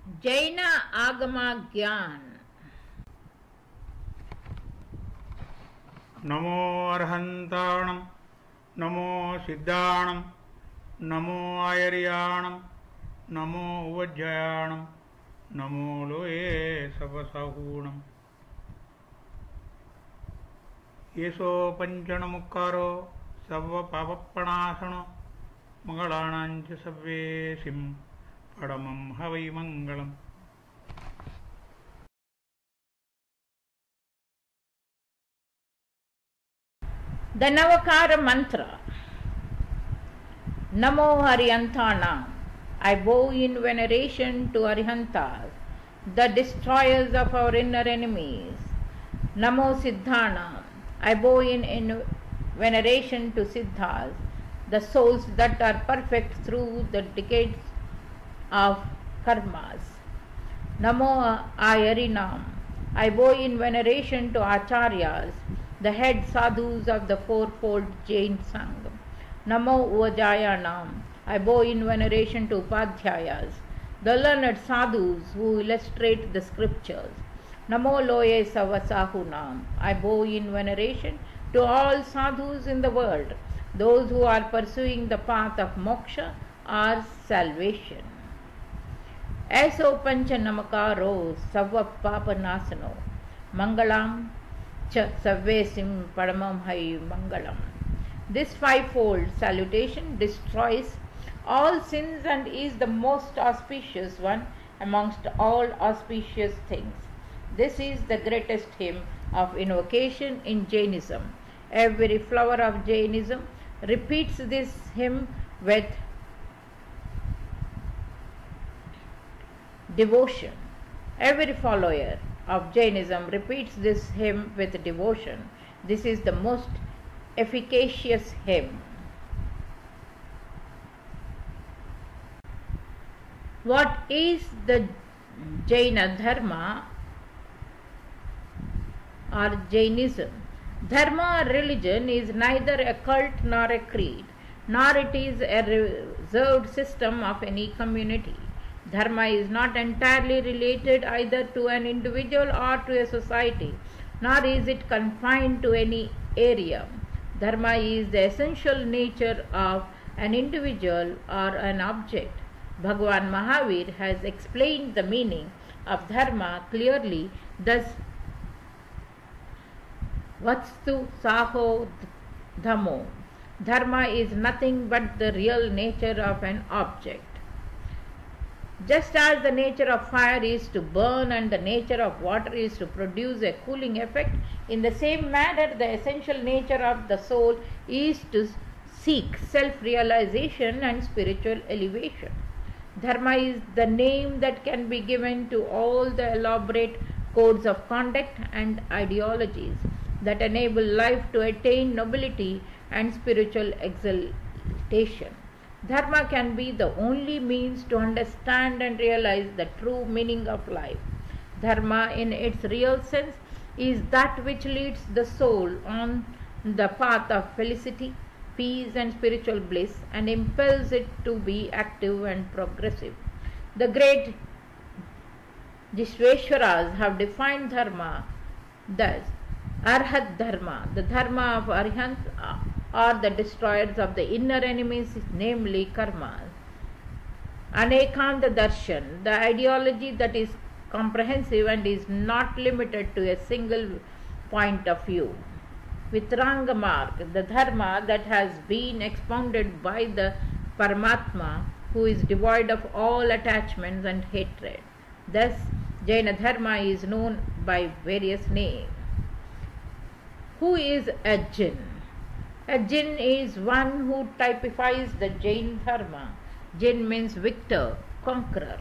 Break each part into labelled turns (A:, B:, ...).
A: जैन आगमा ज्ञान।
B: नमो अर्हन्ताणं नमो सिद्धाणं नमो आयर्याणं नमो उवज्जयाणं नमो लोये सपसहूणम् येषो पञ्चणमुक्कारो सर्वपापप्रणाशनो मङ्गलानाञ्च सर्वेसिं परमं हवै मङ्गलम्।
A: The Navakara mantra. Namo Arihantanam. I bow in veneration to Arihantas, the destroyers of our inner enemies. Namo Siddhanam. I bow in veneration to Siddhas, the souls that are perfect through the decades of karmas. Namo Ayarinam. I bow in veneration to Acharyas, the head sadhus of the fourfold Jain Sangha. Namo Uvajayanam. I bow in veneration to Upadhyayas, the learned sadhus who illustrate the scriptures. Namo Loye Savasahunam. I bow in veneration to all sadhus in the world, those who are pursuing the path of moksha or salvation. Aso pancha namakaro savva papa nasano mangalam cha savvesim paramam hai mangalam. This fivefold salutation destroys all sins and is the most auspicious one amongst all auspicious things. This is the greatest hymn of invocation in Jainism. Every flower of Jainism repeats this hymn with devotion. Every follower of Jainism repeats this hymn with devotion. This is the most efficacious hymn. What is the Jaina Dharma or Jainism? Dharma or religion is neither a cult nor a creed, nor it is a reserved system of any community. Dharma is not entirely related either to an individual or to a society, nor is it confined to any area. Dharma is the essential nature of an individual or an object. Bhagavan Mahavir has explained the meaning of dharma clearly, thus Vatstu Saho Dhammo. Dharma is nothing but the real nature of an object. Just as the nature of fire is to burn and the nature of water is to produce a cooling effect, in the same manner the essential nature of the soul is to seek self-realization and spiritual elevation. Dharma is the name that can be given to all the elaborate codes of conduct and ideologies that enable life to attain nobility and spiritual exaltation. Dharma can be the only means to understand and realize the true meaning of life. Dharma, in its real sense, is that which leads the soul on the path of felicity, peace, and spiritual bliss and impels it to be active and progressive. The great Jishveshwaras have defined Dharma thus: Arhat Dharma, the Dharma of Arhants, are the destroyers of the inner enemies, namely karmas. Anekanta Darshan, the ideology that is comprehensive and is not limited to a single point of view. Vitranga Marg, the Dharma that has been expounded by the Paramatma, who is devoid of all attachments and hatred. Thus, Jaina Dharma is known by various names. Who is a Jin? A Jin is one who typifies the Jain Dharma. Jin means victor, conqueror.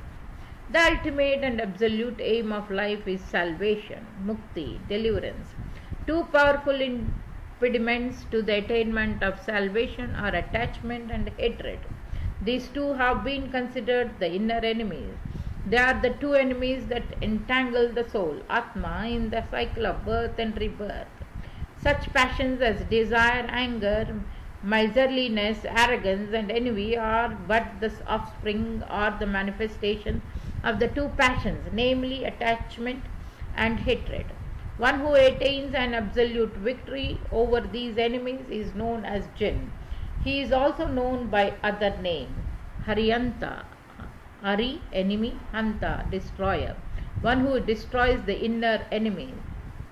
A: The ultimate and absolute aim of life is salvation, mukti, deliverance. Two powerful impediments to the attainment of salvation are attachment and hatred. These two have been considered the inner enemies. They are the two enemies that entangle the soul, Atma, in the cycle of birth and rebirth. Such passions as desire, anger, miserliness, arrogance, and envy are but the offspring or the manifestation of the two passions, namely attachment and hatred. One who attains an absolute victory over these enemies is known as Jinn. He is also known by other name, Haryanta. Hari, enemy; Hanta, destroyer. One who destroys the inner enemy.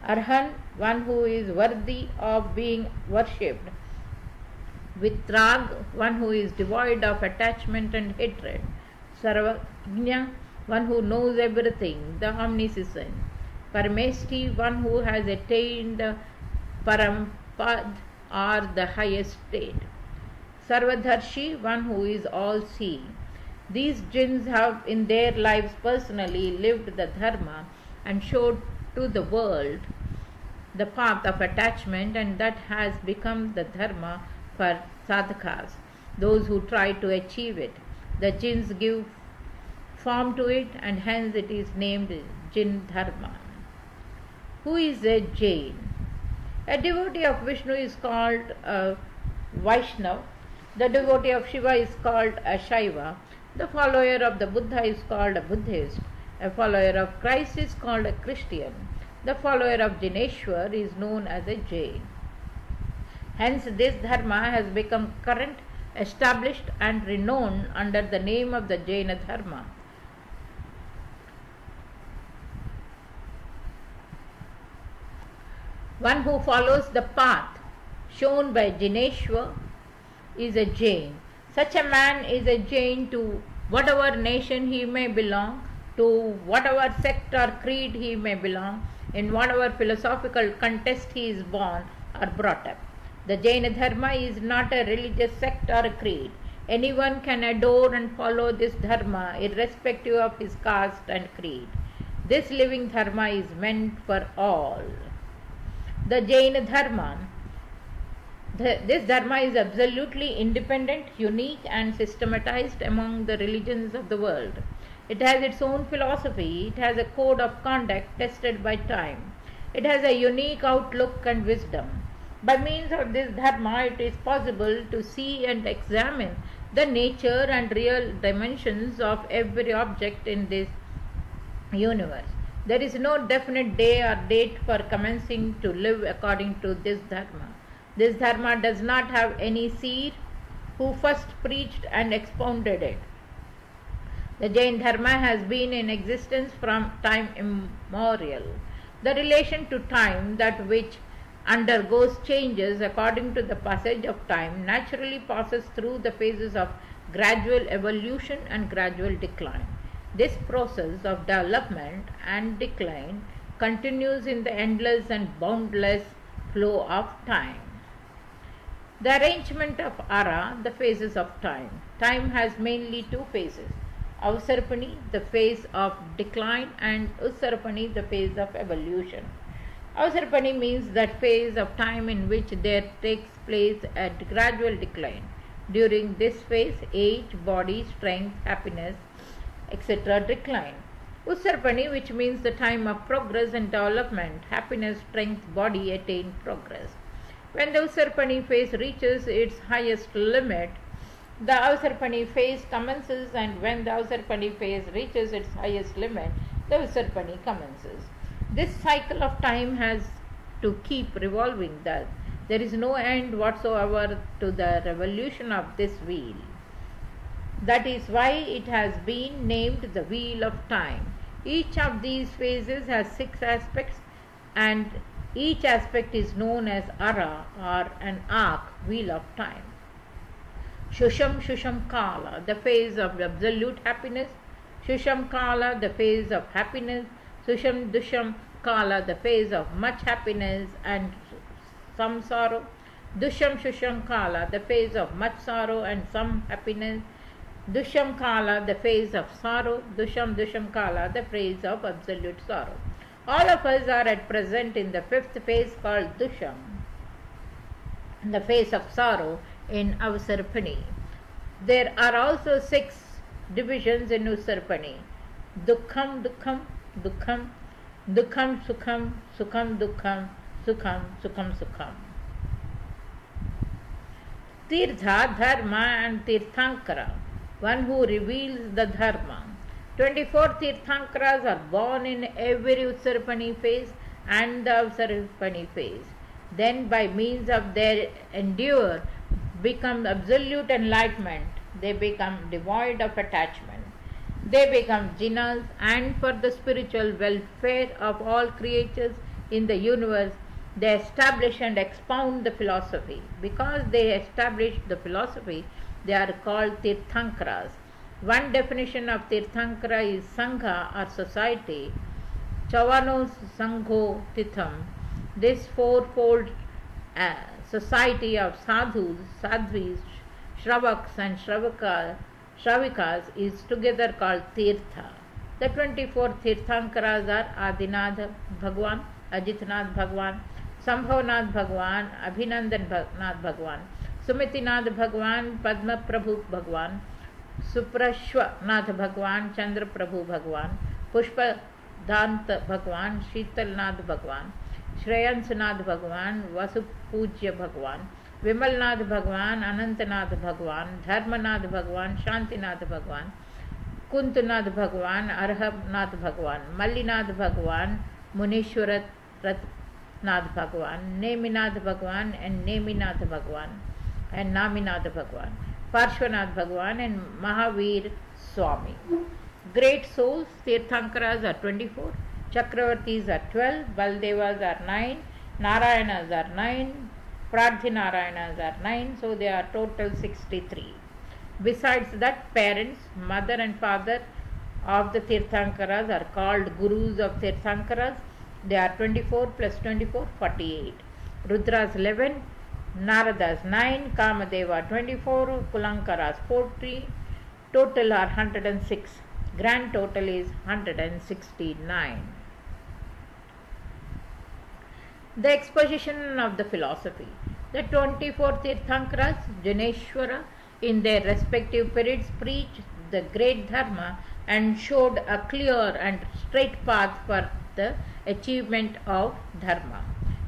A: Arhan, one who is worthy of being worshipped. Vitrag, one who is devoid of attachment and hatred. Sarvajna, one who knows everything, the omniscient. Parameshti, one who has attained the Parampad or the highest state. Sarvadharshi, one who is all-seeing. These jinns have in their lives personally lived the dharma and showed to the world the path of attachment, and that has become the dharma for sadhakas, those who try to achieve it. The jinns give form to it, and hence it is named Jinn Dharma. Who is a Jain? A devotee of Vishnu is called a Vaishnav. The devotee of Shiva is called a Shaiva. The follower of the Buddha is called a Buddhist. A follower of Christ is called a Christian. The follower of Jineshwar is known as a Jain. Hence this dharma has become current, established and renowned under the name of the Jaina Dharma. One who follows the path shown by Jineshwar is a Jain. Such a man is a Jain to whatever nation he may belong, to whatever sect or creed he may belong, in whatever philosophical contest he is born or brought up. The Jaina Dharma is not a religious sect or a creed. Anyone can adore and follow this Dharma irrespective of his caste and creed. This living Dharma is meant for all. The Jaina Dharma, this Dharma is absolutely independent, unique and systematized among the religions of the world. It has its own philosophy, it has a code of conduct tested by time. It has a unique outlook and wisdom. By means of this Dharma, it is possible to see and examine the nature and real dimensions of every object in this universe. There is no definite day or date for commencing to live according to this Dharma. This Dharma does not have any seer who first preached and expounded it. The Jain Dharma has been in existence from time immemorial. The relation to time, that which undergoes changes according to the passage of time, naturally passes through the phases of gradual evolution and gradual decline. This process of development and decline continues in the endless and boundless flow of time. The arrangement of Ara, the phases of time. Time has mainly two phases: Avsarpani, the phase of decline, and Usarpani, the phase of evolution. Avsarpani means that phase of time in which there takes place a gradual decline. During this phase, age, body, strength, happiness, etc. decline. Usarpani, which means the time of progress and development, happiness, strength, body attain progress. When the Usarpani phase reaches its highest limit, the Avsarpani phase commences, and when the Avsarpani phase reaches its highest limit, the Usarpani commences. This cycle of time has to keep revolving thus. There is no end whatsoever to the revolution of this wheel. That is why it has been named the Wheel of Time. Each of these phases has 6 aspects, and each aspect is known as Ara, or an arc, Wheel of Time. Shusham Shusham Kala, the phase of absolute happiness. Shusham Kala, the phase of happiness. Susham Dusham Kala, the phase of much happiness and some sorrow. Dusham Shusham Kala, the phase of much sorrow and some happiness. Dusham Kala, the phase of sorrow. Dusham Dusham Kala, the phase of absolute sorrow. All of us are at present in the 5th phase called Dusham, the phase of sorrow in Avsarpani. There are also 6 divisions in Usarpani: Dukkham Dukkham Dukkham, Dukkham Sukham, Sukham Dukkham, Sukham Sukham Sukham. Tirtha, Dharma and Tirthankara, one who reveals the Dharma. 24 Tirthankaras are born in every Utsarapani phase and the Avsarapani phase. Then, by means of their endeavor, become absolute enlightenment. They become devoid of attachment. They become jinas, and for the spiritual welfare of all creatures in the universe, they establish and expound the philosophy. Because they establish the philosophy, they are called Tirthankaras. One definition of Tirthankara is Sangha or society. Chavano Sangho Titham. This fourfold society of sadhus, sadhvis, shravaks and shravikas is together called Tirtha. The 24 Tirthankaras are Adinath Bhagwan, Ajitnath Bhagwan, Sambhavnath Bhagwan, Abhinandanath Bhagwan, Sumitinath Bhagwan, Padma Prabhu Bhagwan, Suprashwanath Bhagwan, Chandra Prabhu Bhagwan, Pushpadant Bhagwan, Sheetalnath Bhagwan, Shreyansanath Bhagwan, Vasupujya Bhagwan, Vimalnath Bhagwan, Anantanath Bhagwan, Dharmanath Bhagwan, Shantinath Bhagwan, Kuntanath Bhagwan, Arhabnath Bhagwan, Mallinath Bhagwan, Munishwarat Nath Bhagwan, Neminath Bhagwan and Neminath Bhagwan and Naminath Bhagwan, Parshvanath Bhagwan and Mahavir Swami. Great souls, Tirthankaras are 24, Chakravartis are 12, Baldevas are 9, Narayanas are 9, Pradhinarayanas are 9, so they are total 63. Besides that, parents, mother and father of the Tirthankaras are called Gurus of Tirthankaras. They are 24 plus 24, 48. Rudras 11, Naradas 9, Kamadeva 24, Kulankaras 40. Total are 106. Grand total is 169. The exposition of the philosophy. The 24 Tirthankaras, Janeshwara, in their respective periods preached the great Dharma and showed a clear and straight path for the achievement of Dharma.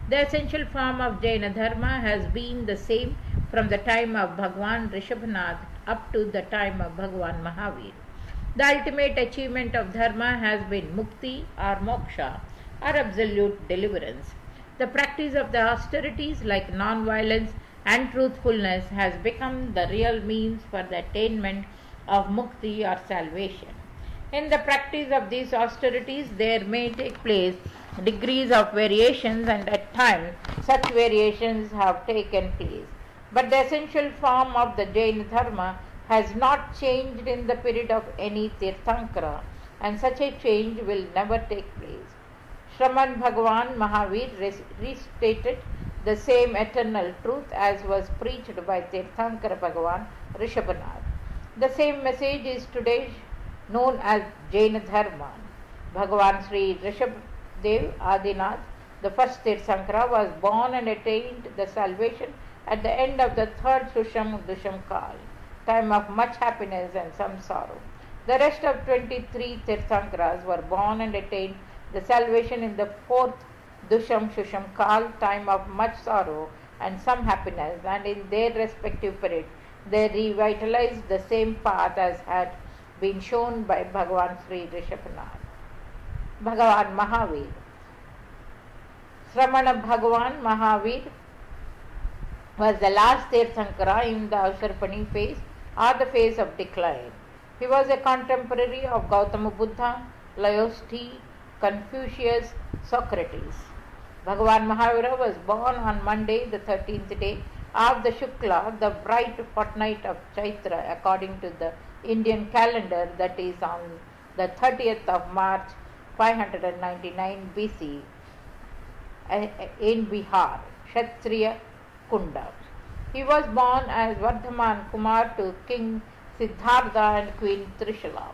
A: The essential form of Jaina Dharma has been the same from the time of Bhagwan Rishabhanath up to the time of Bhagwan Mahavir. The ultimate achievement of Dharma has been Mukti or Moksha or absolute deliverance. The practice of the austerities like non-violence and truthfulness has become the real means for the attainment of Mukti or salvation. In the practice of these austerities, there may take place degrees of variations, and at times such variations have taken place. But the essential form of the Jaina Dharma has not changed in the period of any Tirthankara, and such a change will never take place. Shraman Bhagavan Mahavir restated the same eternal truth as was preached by Tirthankara Bhagavan Rishabhanath. The same message is today known as Jaina Dharma. Bhagavan Sri Rishabdev Adinath, the first Tirthankara, was born and attained the salvation at the end of the third Susham Dusham Kal, time of much happiness and some sorrow. The rest of 23 Tirthankaras were born and attained the salvation in the fourth Dusham Shusham Kal, time of much sorrow and some happiness, and in their respective periods they revitalized the same path as had been shown by Bhagavan Sri Rishabhanath. Bhagavan Mahavir. Sramana Bhagavan Mahavir was the last Tirthankara in the Avsarpani phase or the phase of decline. He was a contemporary of Gautama Buddha, Laozi, Confucius, Socrates. Bhagavan Mahavira was born on Monday, the 13th day of the Shukla, the bright fortnight of Chaitra, according to the Indian calendar, that is on the 30th of March 599 BC in Bihar, Kshatriya Kunda. He was born as Vardhaman Kumar to King Siddhartha and Queen Trishala.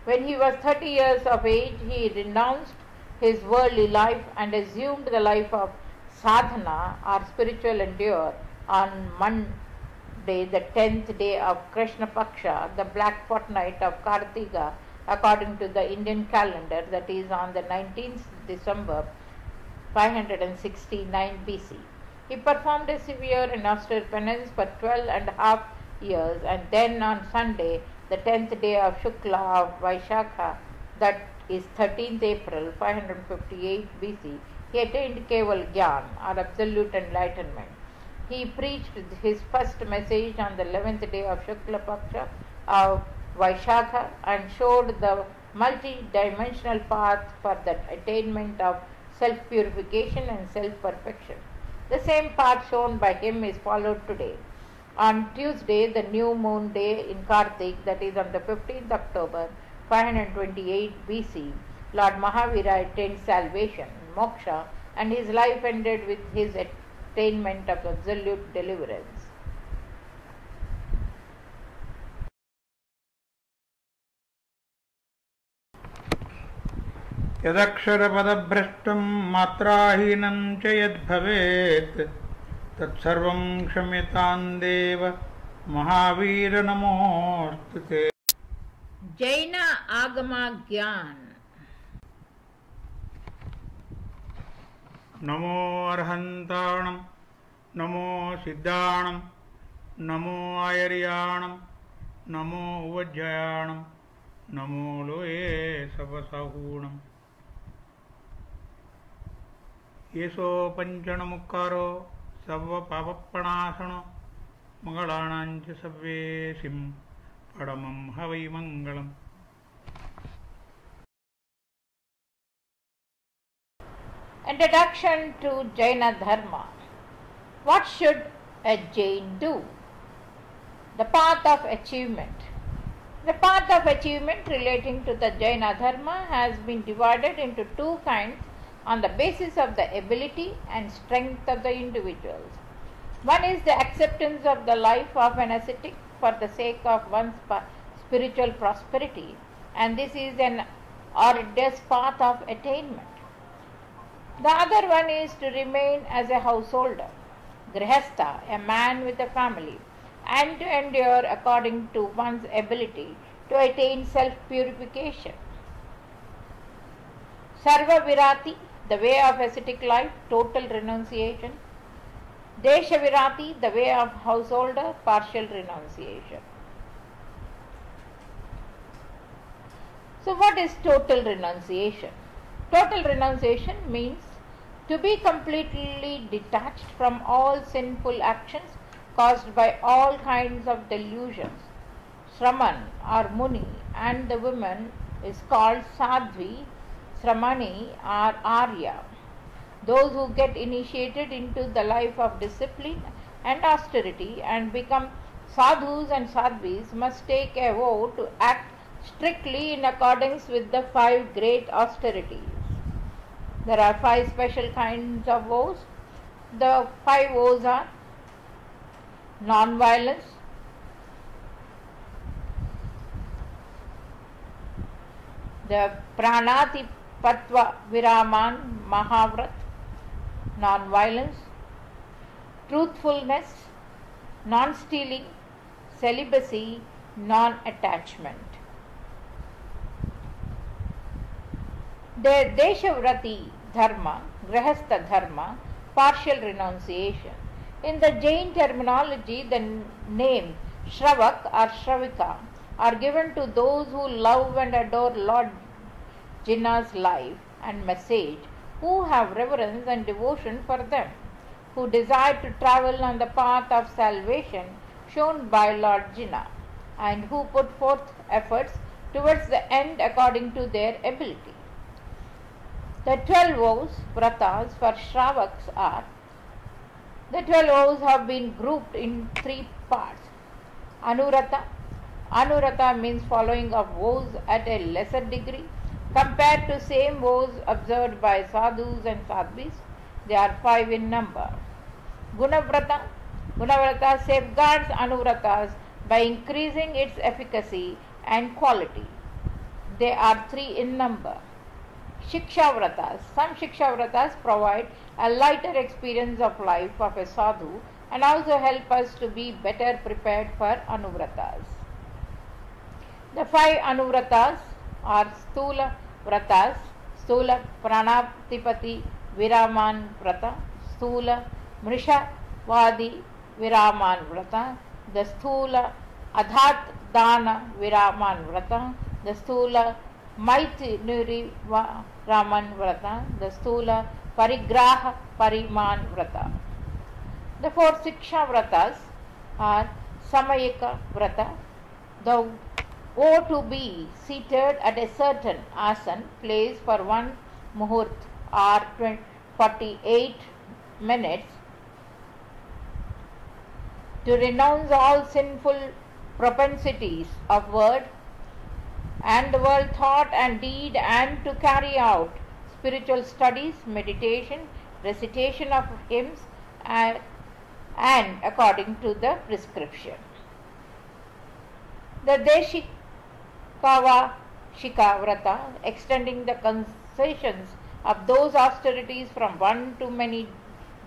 A: When he was 30 years of age, he renounced his worldly life and assumed the life of sadhana or spiritual endeavor on Monday, the 10th day of Krishna Paksha, the black fortnight of Kartika, according to the Indian calendar, that is on the 19th December 569 BC. He performed a severe and austere penance for 12 and a half years, and then on Sunday, the 10th day of Shukla of Vaishakha, that is 13th April 558 BC, he attained Keval Gyan, or absolute enlightenment. He preached his first message on the 11th day of Shukla Paksha of Vaishakha and showed the multi-dimensional path for the attainment of self-purification and self-perfection. The same path shown by him is followed today. On Tuesday, the new moon day in Kartik, that is on the 15th October 528 BC, Lord Mahavira attained salvation, moksha, and his life ended with his attainment of absolute deliverance.
B: यदक्षरपदभ्रष्टं मात्राहीनं च यद्भवेत् तत्सर्वं क्षम्यतां देव महावीर नमोऽस्तु ते।
A: Jaina Agama Gyan.
B: नमो अर्हन्ताणं नमो सिद्धाणं नमो आयर्याणं नमो उवज्जयाणं नमो लोये सवसहूणम्। येसो पञ्चणमुक्कारो सर्वपापप्रणाशनो मङ्गलानां च सव्येसिं परमं हवै मङ्गलम्।
A: Introduction to Jaina Dharma. What should a Jain do? The path of achievement. The path of achievement relating to the Jaina Dharma has been divided into two kinds on the basis of the ability and strength of the individuals. One is the acceptance of the life of an ascetic for the sake of one's spiritual prosperity, and this is an arduous path of attainment. The other one is to remain as a householder, grihastha, a man with a family, and to endure according to one's ability to attain self-purification. Sarva Virati, the way of ascetic life, total renunciation. Desha Virati, the way of householder, partial renunciation. So what is total renunciation? Total renunciation means to be completely detached from all sinful actions caused by all kinds of delusions. Shraman or Muni and the woman is called Sadhvi, Shramani or Arya. Those who get initiated into the life of discipline and austerity and become sadhus and sadhvis must take a vow to act strictly in accordance with the 5 great austerities. There are 5 special kinds of vows. The 5 vows are non-violence, the Pranati Patva Viraman Mahavrat, non-violence, truthfulness, non-stealing, celibacy, non-attachment. The Deshavrati Dharma, Grihastha Dharma, partial renunciation. In the Jain terminology, the name Shravak or Shravika are given to those who love and adore Lord Jinnah's life and message, who have reverence and devotion for them, who desire to travel on the path of salvation shown by Lord Jinnah, and who put forth efforts towards the end according to their ability. The 12 vows, vratas for Shravaks are, the 12 vows have been grouped in 3 parts. Anurata. Anurata means following of vows at a lesser degree compared to same vows observed by sadhus and sadhvis. They are 5 in number. Gunavrata. Gunavrata safeguards anuvratas by increasing its efficacy and quality. They are 3 in number. Shikshavratas. Some Shikshavratas provide a lighter experience of life of a sadhu and also help us to be better prepared for anuvratas. The 5 anuvratas are Stula Vratas, Stula Pranatipati Viraman Vrata, Stula Mrisha Vadi Viraman Vrata, the Stula Adhat Dana Viraman Vrata, the Stula Maitri Raman Vrata, the Stula Parigraha Pariman Vrata. The four Siksha Vratas are Samayika Vrata, the vow to be seated at a certain asan place for one muhurt or 48 minutes, to renounce all sinful propensities of word and thought and deed, and to carry out spiritual studies, meditation, recitation of hymns, and according to the prescription. The Deshikava Shika Vrata, extending the concessions of those austerities from 1 to many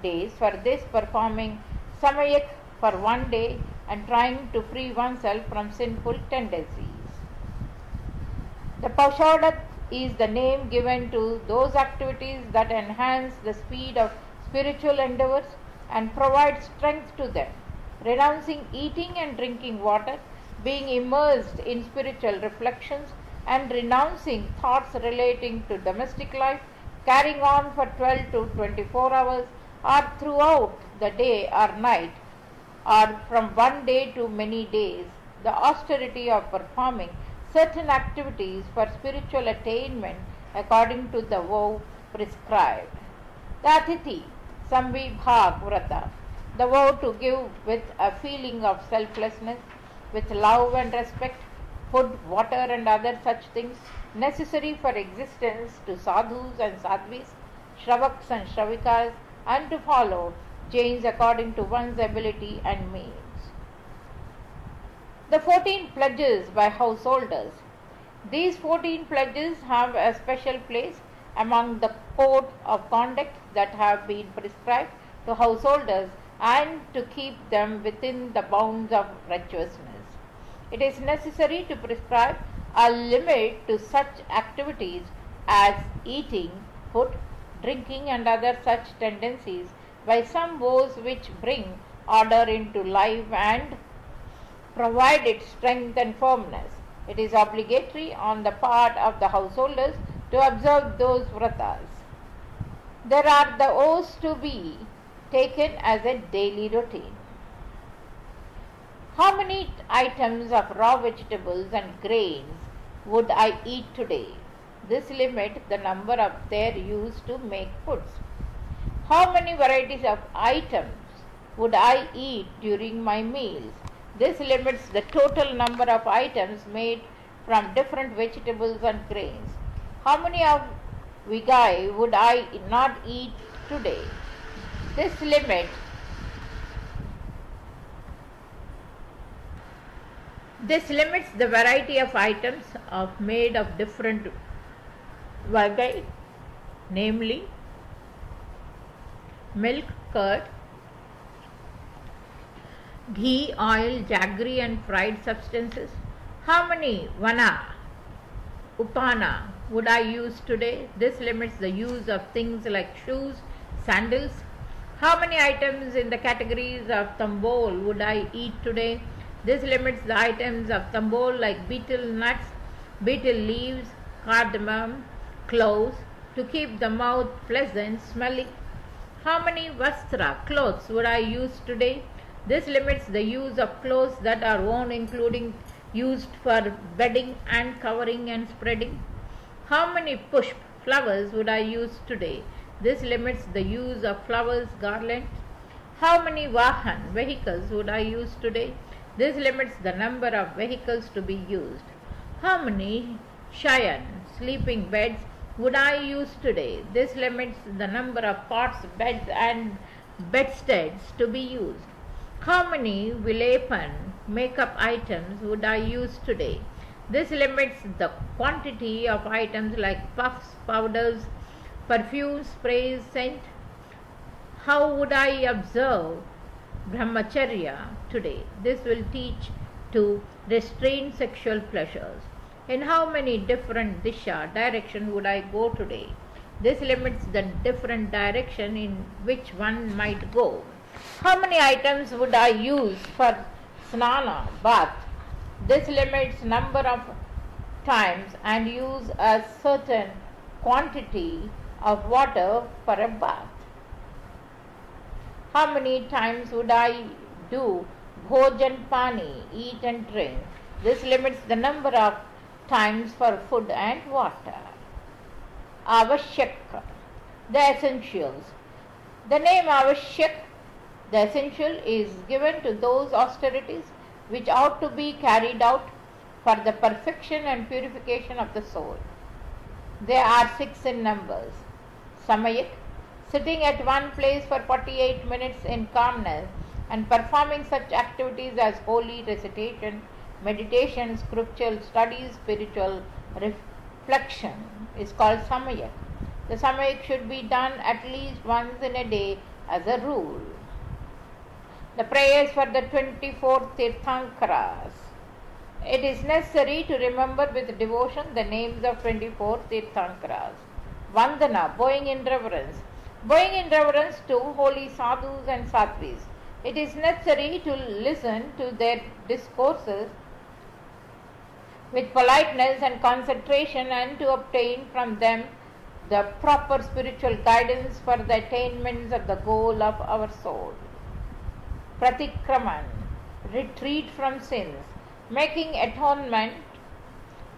A: days, for this performing Samayak for 1 day and trying to free oneself from sinful tendencies. The Paushadat is the name given to those activities that enhance the speed of spiritual endeavors and provide strength to them, renouncing eating and drinking water, being immersed in spiritual reflections, and renouncing thoughts relating to domestic life, carrying on for 12 to 24 hours or throughout the day or night, or from 1 day to many days, the austerity of performing certain activities for spiritual attainment according to the vow prescribed. The Atithi Samvibhag Vrata, the vow to give with a feeling of selflessness, with love and respect, food, water and other such things necessary for existence to sadhus and sadhvis, shravaks and shravikas, and to follow jains according to one's ability and means. The 14 pledges by householders. These 14 pledges have a special place among the code of conduct that have been prescribed to householders and to keep them within the bounds of virtuousness. It is necessary to prescribe a limit to such activities as eating, food, drinking and other such tendencies by some vows which bring order into life and provide it strength and firmness. It is obligatory on the part of the householders to observe those vratas. There are the oaths to be taken as a daily routine. How many items of raw vegetables and grains would I eat today? This limits the number of their use to make foods. How many varieties of items would I eat during my meals? This limits the total number of items made from different vegetables and grains. How many of vigai would I not eat today? This limits the variety of items made of different vigai, namely milk, curd, ghee, oil, jaggery and fried substances. How many vana, upana would I use today? This limits the use of things like shoes, sandals. How many items in the categories of tambol would I eat today? This limits the items of tambol like betel nuts, betel leaves, cardamom, cloves, to keep the mouth pleasant, smelling. How many vastra, clothes, would I use today? This limits the use of clothes that are worn, including used for bedding and covering and spreading. How many pushp, flowers, would I use today? This limits the use of flowers, garlands. How many vahan, vehicles, would I use today? This limits the number of vehicles to be used. How many shayan, sleeping beds, would I use today? This limits the number of cots, beds and bedsteads to be used. How many vilapan, makeup items, would I use today? This limits the quantity of items like puffs, powders, perfumes, sprays, scent. How would I observe brahmacharya today? This will teach to restrain sexual pleasures. In how many different disha, direction, would I go today? This limits the different direction in which one might go. How many items would I use for snana, bath? This limits number of times and use a certain quantity of water for a bath. How many times would I do bhojan pani, eat and drink? This limits the number of times for food and water. Avashyak, the essentials. The name Avashyak, the essential, is given to those austerities which ought to be carried out for the perfection and purification of the soul. There are 6 in numbers. Samayak, sitting at one place for 48 minutes in calmness and performing such activities as holy recitation, meditation, scriptural studies, spiritual reflection is called Samayak. The Samayak should be done at least once in a day as a rule. The prayers for the 24 Tirthankaras. It is necessary to remember with devotion the names of 24 Tirthankaras. Vandana, bowing in reverence. Bowing in reverence to holy sadhus and sattvis. It is necessary to listen to their discourses with politeness and concentration and to obtain from them the proper spiritual guidance for the attainments of the goal of our soul. Pratikraman, retreat from sins, making atonement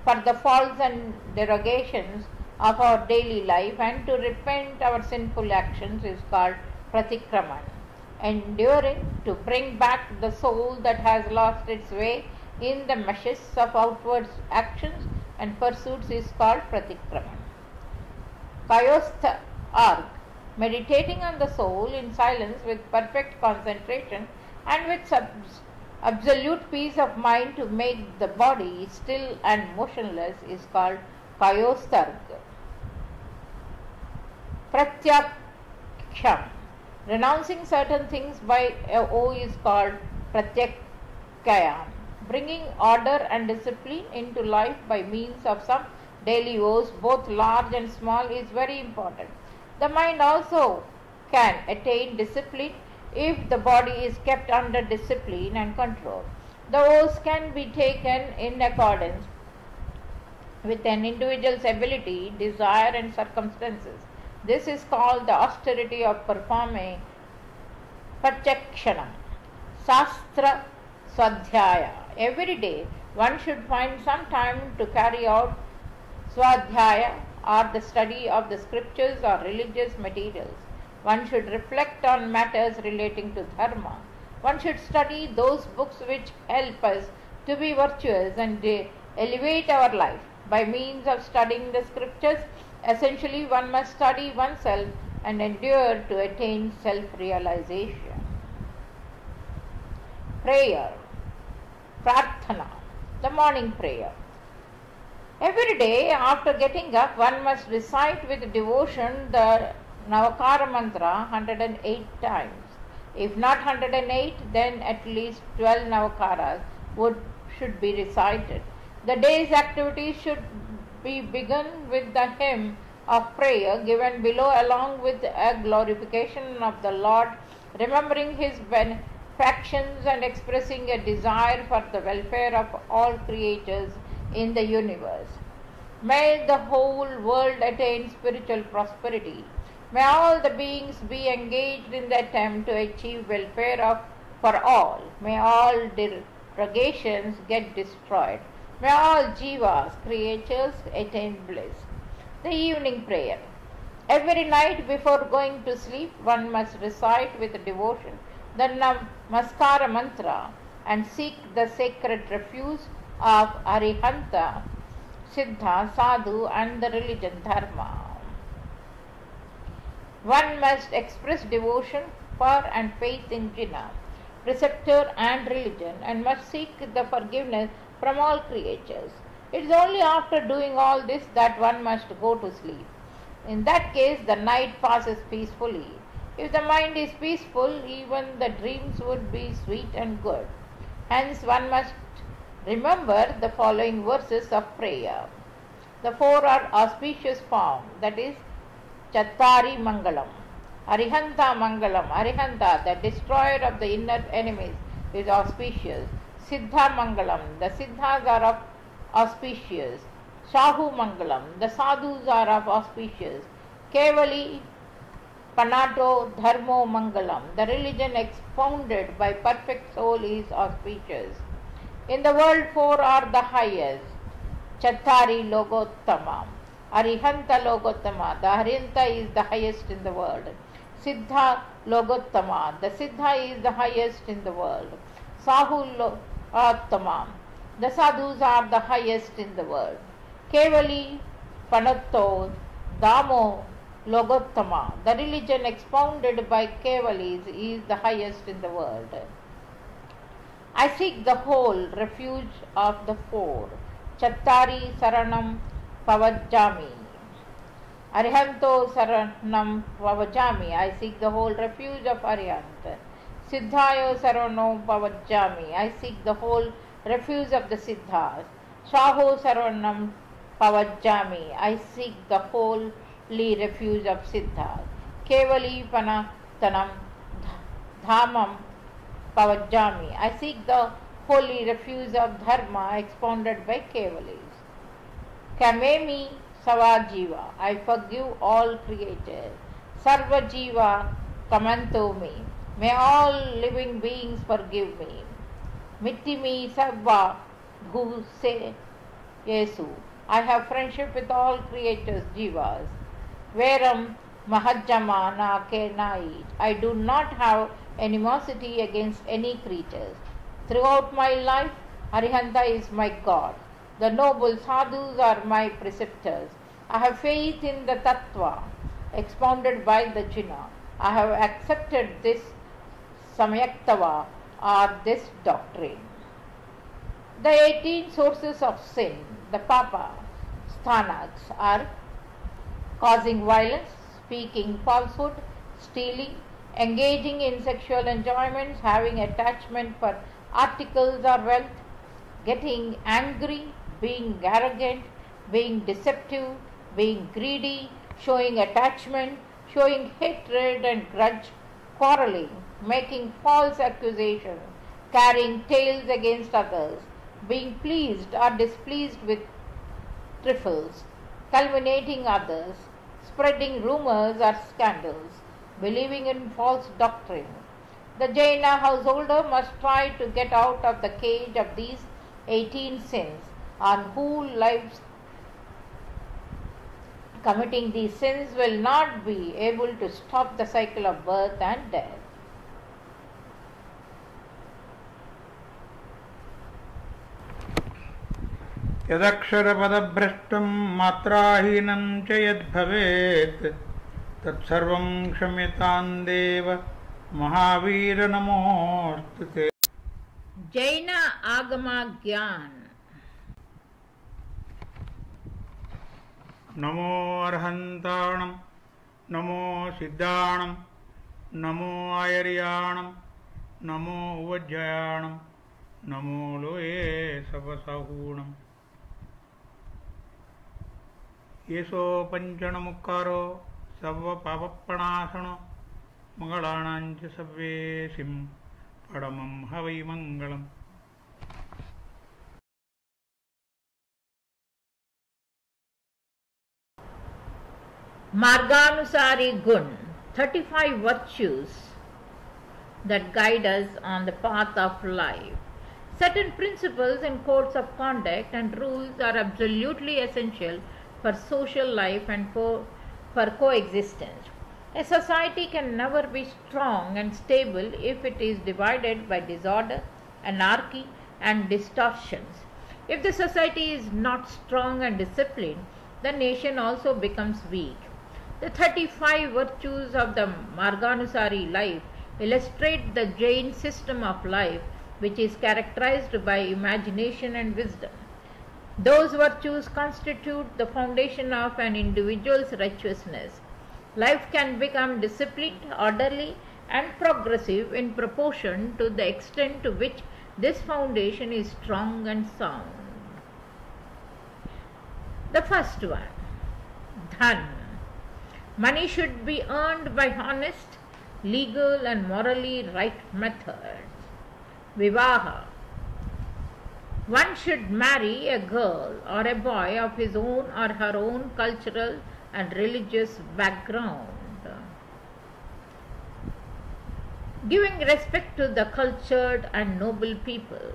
A: for the faults and derogations of our daily life and to repent our sinful actions is called pratikraman. Enduring to bring back the soul that has lost its way in the meshes of outward actions and pursuits is called pratikraman. Kayostha arg, meditating on the soul in silence with perfect concentration and with absolute peace of mind to make the body still and motionless is called Kayostharg. Pratyaksham, renouncing certain things by O is called Pratyakayam. Bringing order and discipline into life by means of some daily vows, both large and small, is very important. The mind also can attain discipline if the body is kept under discipline and control. The vows can be taken in accordance with an individual's ability, desire and circumstances. This is called the austerity of performing Pratyakshana. Sastra Swadhyaya. Every day one should find some time to carry out Swadhyaya or the study of the scriptures or religious materials. One should reflect on matters relating to dharma. One should study those books which help us to be virtuous and elevate our life. By means of studying the scriptures, essentially one must study oneself and endure to attain self-realization. Prayer. Prarthana, the morning prayer. Every day after getting up, one must recite with devotion the Navakara mantra 108 times. If not 108, then at least 12 Navakaras should be recited. The day's activities should be begun with the hymn of prayer given below, along with a glorification of the Lord, remembering His benefactions and expressing a desire for the welfare of all creatures in the universe. May the whole world attain spiritual prosperity. May all the beings be engaged in the attempt to achieve welfare for all. May all derogations get destroyed. May all jivas, creatures, attain bliss. The evening prayer. Every night before going to sleep, one must recite with devotion the Namaskara mantra and seek the sacred refuge of Arihanta, Siddha, Sadhu and the religion Dharma. One must express devotion for and faith in Jina, preceptor and religion, and must seek the forgiveness from all creatures. It is only after doing all this that one must go to sleep. In that case, the night passes peacefully. If the mind is peaceful, even the dreams would be sweet and good. Hence, one must remember the following verses of prayer. The 4 are auspicious form, that is, Chattari Mangalam, Arihanta Mangalam. Arihanta, the destroyer of the inner enemies, is auspicious. Siddha Mangalam, the Siddhas are of auspicious. Shahu Mangalam, the Sadhus are of auspicious. Kevali Panato Dharmo Mangalam, the religion expounded by perfect soul is auspicious. In the world four are the highest. Chattari Logottama, Arihanta Logottama, the Arihanta is the highest in the world. Siddha Logottama, the Siddha is the highest in the world. Sahu Logottama, the Sadhus are the highest in the world. Kevali Panatto Damo Logottama, the religion expounded by Kevalis is the highest in the world. I seek the whole refuge of the four. Chattari Saranam Pavajami. Arihanto Saranam Pavajami. I seek the whole refuge of Arihant. Siddhayo Saranam Pavajami. I seek the whole refuge of the Siddhas. Shaho Saranam Pavajami. I seek the holy refuge of Siddhas. Kevali Panatanam Dhamam Pavajami. I seek the holy refuge of Dharma expounded by Kevalis. Kamemi Savajiva. I forgive all creatures. Sarva Jiva Kamanto me. May all living beings forgive me. Mittimi Sarva Bhuse Yesu. I have friendship with all creators, Jivas. Veram Mahajjama na kenai. I do not have animosity against any creatures. Throughout my life, Arihanta is my God. The noble sadhus are my preceptors. I have faith in the tattva expounded by the Jina. I have accepted this samyaktava or this doctrine. The 18 sources of sin, the papa sthanas, are causing violence, speaking falsehood, stealing, engaging in sexual enjoyments, having attachment for articles or wealth, getting angry, being arrogant, being deceptive, being greedy, showing attachment, showing hatred and grudge, quarreling, making false accusations, carrying tales against others, being pleased or displeased with trifles, calumniating others, spreading rumors or scandals, believing in false doctrine. The Jaina householder must try to get out of the cage of these 18 sins, on whose lives committing these sins will not be able to stop the cycle of birth and death.
B: यदक्षरपदभ्रष्टं मात्राहीनं च यद्भवेत् तत्सर्वं क्षम्यतां देव महावीर नमोऽस्तु ते।
A: Jaina Agama Gyan.
B: नमो अर्हन्ताणं नमो सिद्धाणं नमो आयर्याणं नमो उवज्जयाणं नमो लोये सपसहूणम्। येसो पञ्चणमुक्कारो सर्वपापप्रणाशनो मंगलानां च सव्येसिं परमं हवै मंगलम्।
A: Marganusari Gun, 35 virtues that guide us on the path of life. Certain principles and codes of conduct and rules are absolutely essential for social life and for coexistence. A society can never be strong and stable if it is divided by disorder, anarchy, and distortions. If the society is not strong and disciplined, the nation also becomes weak. The 35 virtues of the Marganusari life illustrate the Jain system of life, which is characterized by imagination and wisdom. Those virtues constitute the foundation of an individual's righteousness. Life can become disciplined, orderly, and progressive in proportion to the extent to which this foundation is strong and sound. The first one, Dhan. Money should be earned by honest, legal, and morally right methods. Vivaha. One should marry a girl or a boy of his own or her own cultural and religious background. Giving respect to the cultured and noble people.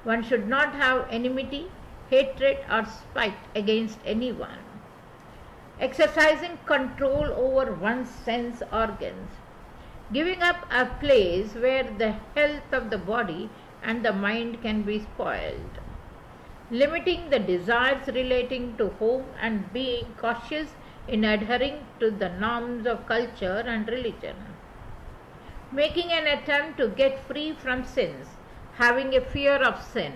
A: One should not have enmity, hatred, or spite against anyone. Exercising control over one's sense organs. Giving up a place where the health of the body and the mind can be spoiled. Limiting the desires relating to home and being cautious in adhering to the norms of culture and religion. Making an attempt to get free from sins, having a fear of sin.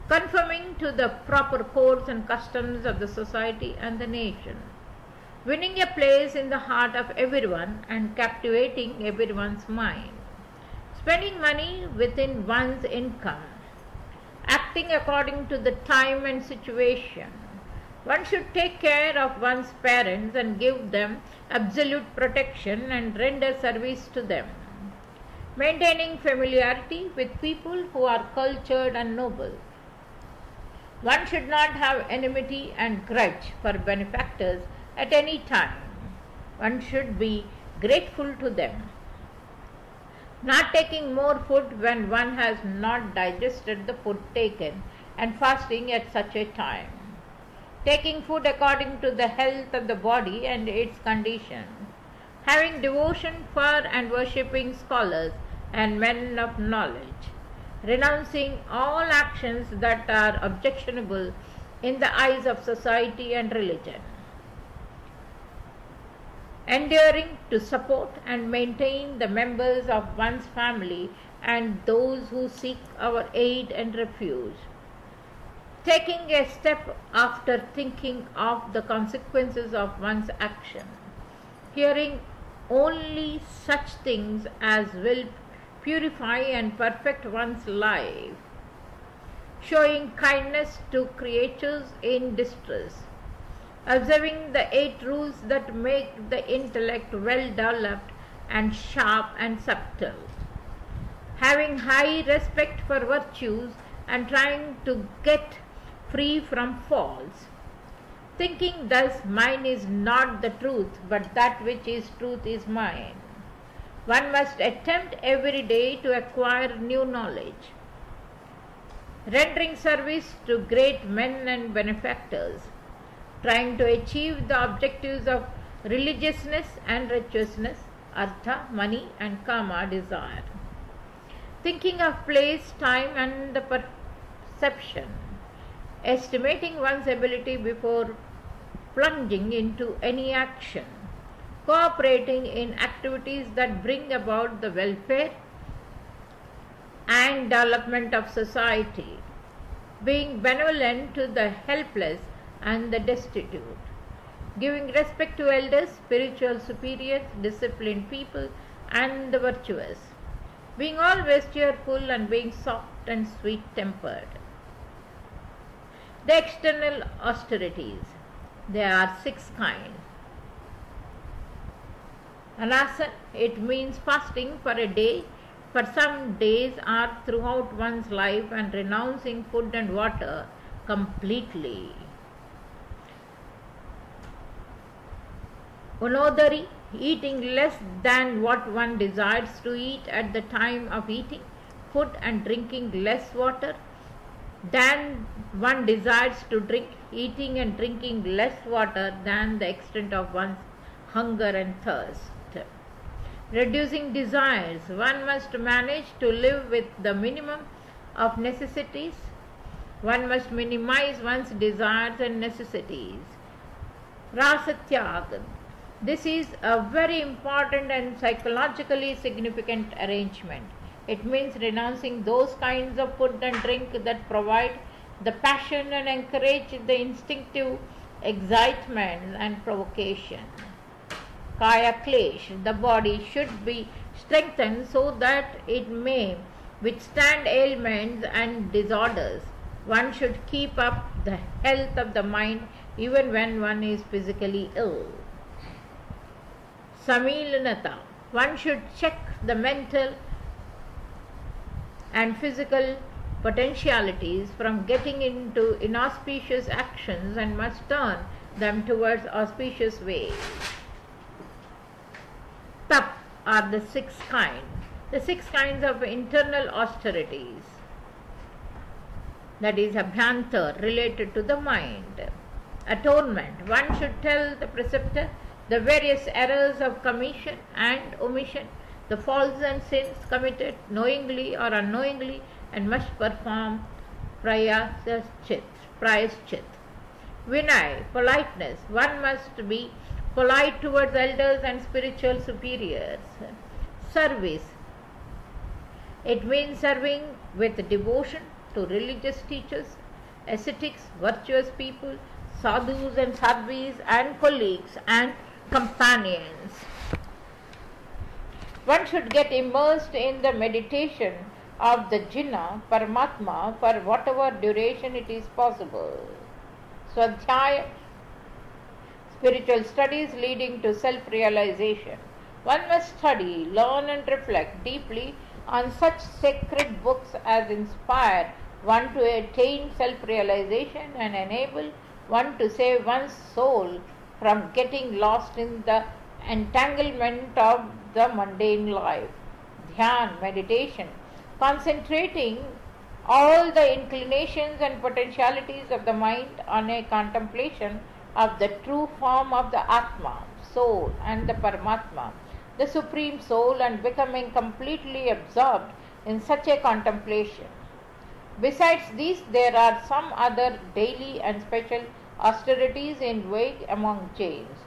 A: Conforming to the proper codes and customs of the society and the nation. Winning a place in the heart of everyone and captivating everyone's mind. Spending money within one's income. Acting according to the time and situation. One should take care of one's parents and give them absolute protection and render service to them. Maintaining familiarity with people who are cultured and noble. One should not have enmity and grudge for benefactors at any time. One should be grateful to them. Not taking more food when one has not digested the food taken and fasting at such a time. Taking food according to the health of the body and its condition. Having devotion for and worshipping scholars and men of knowledge. Renouncing all actions that are objectionable in the eyes of society and religion. Enduring to support and maintain the members of one's family and those who seek our aid and refuge. Taking a step after thinking of the consequences of one's action. Hearing only such things as will purify and perfect one's life. Showing kindness to creatures in distress. Observing the 8 rules that make the intellect well developed and sharp and subtle. Having high respect for virtues and trying to get free from faults. Thinking thus, mine is not the truth, but that which is truth is mine. One must attempt every day to acquire new knowledge. Rendering service to great men and benefactors. Trying to achieve the objectives of religiousness and righteousness, artha, money and kama desire. Thinking of place, time and the perception. Estimating one's ability before plunging into any action. Cooperating in activities that bring about the welfare and development of society. Being benevolent to the helpless and the destitute. Giving respect to elders, spiritual superiors, disciplined people and the virtuous. Being always cheerful and being soft and sweet-tempered. The external austerities. There are 6 kinds. Anasan, it means fasting for a day, for some days or throughout one's life and renouncing food and water completely. Unodari, eating less than what one desires to eat at the time of eating food and drinking less water than one desires to drink, eating and drinking less water than the extent of one's hunger and thirst. Reducing desires, one must manage to live with the minimum of necessities. One must minimize one's desires and necessities. Rasatyag, this is a very important and psychologically significant arrangement. It means renouncing those kinds of food and drink that provide the passion and encourage the instinctive excitement and provocation. Kaya klesh, the body should be strengthened so that it may withstand ailments and disorders. One should keep up the health of the mind even when one is physically ill. Samilanata, one should check the mental and physical potentialities from getting into inauspicious actions and must turn them towards auspicious ways. Tap are the six kinds of internal austerities, that is abhyantar, related to the mind. Atonement, one should tell the preceptor the various errors of commission and omission, the faults and sins committed knowingly or unknowingly, and must perform prayaschit. Vinay, politeness, one must be polite towards elders and spiritual superiors. Service, it means serving with devotion to religious teachers, ascetics, virtuous people, sadhus and sadhvis, and colleagues and companions. One should get immersed in the meditation of the Jina, Paramatma, for whatever duration it is possible. Swadhyaya, spiritual studies leading to self-realization. One must study, learn and reflect deeply on such sacred books as inspire one to attain self-realization and enable one to save one's soul from getting lost in the entanglement of the mundane life. Dhyan, meditation, concentrating all the inclinations and potentialities of the mind on a contemplation of the true form of the Atma, soul, and the Paramatma, the Supreme Soul, and becoming completely absorbed in such a contemplation. Besides these, there are some other daily and special austerities in vogue among Jains,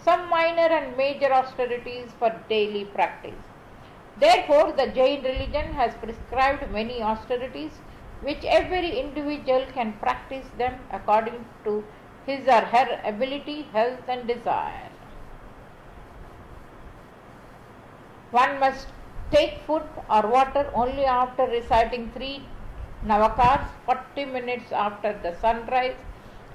A: some minor and major austerities for daily practice. Therefore, the Jain religion has prescribed many austerities which every individual can practice them according to his or her ability, health, and desire. One must take food or water only after reciting 3 navakars, 40 minutes after the sunrise.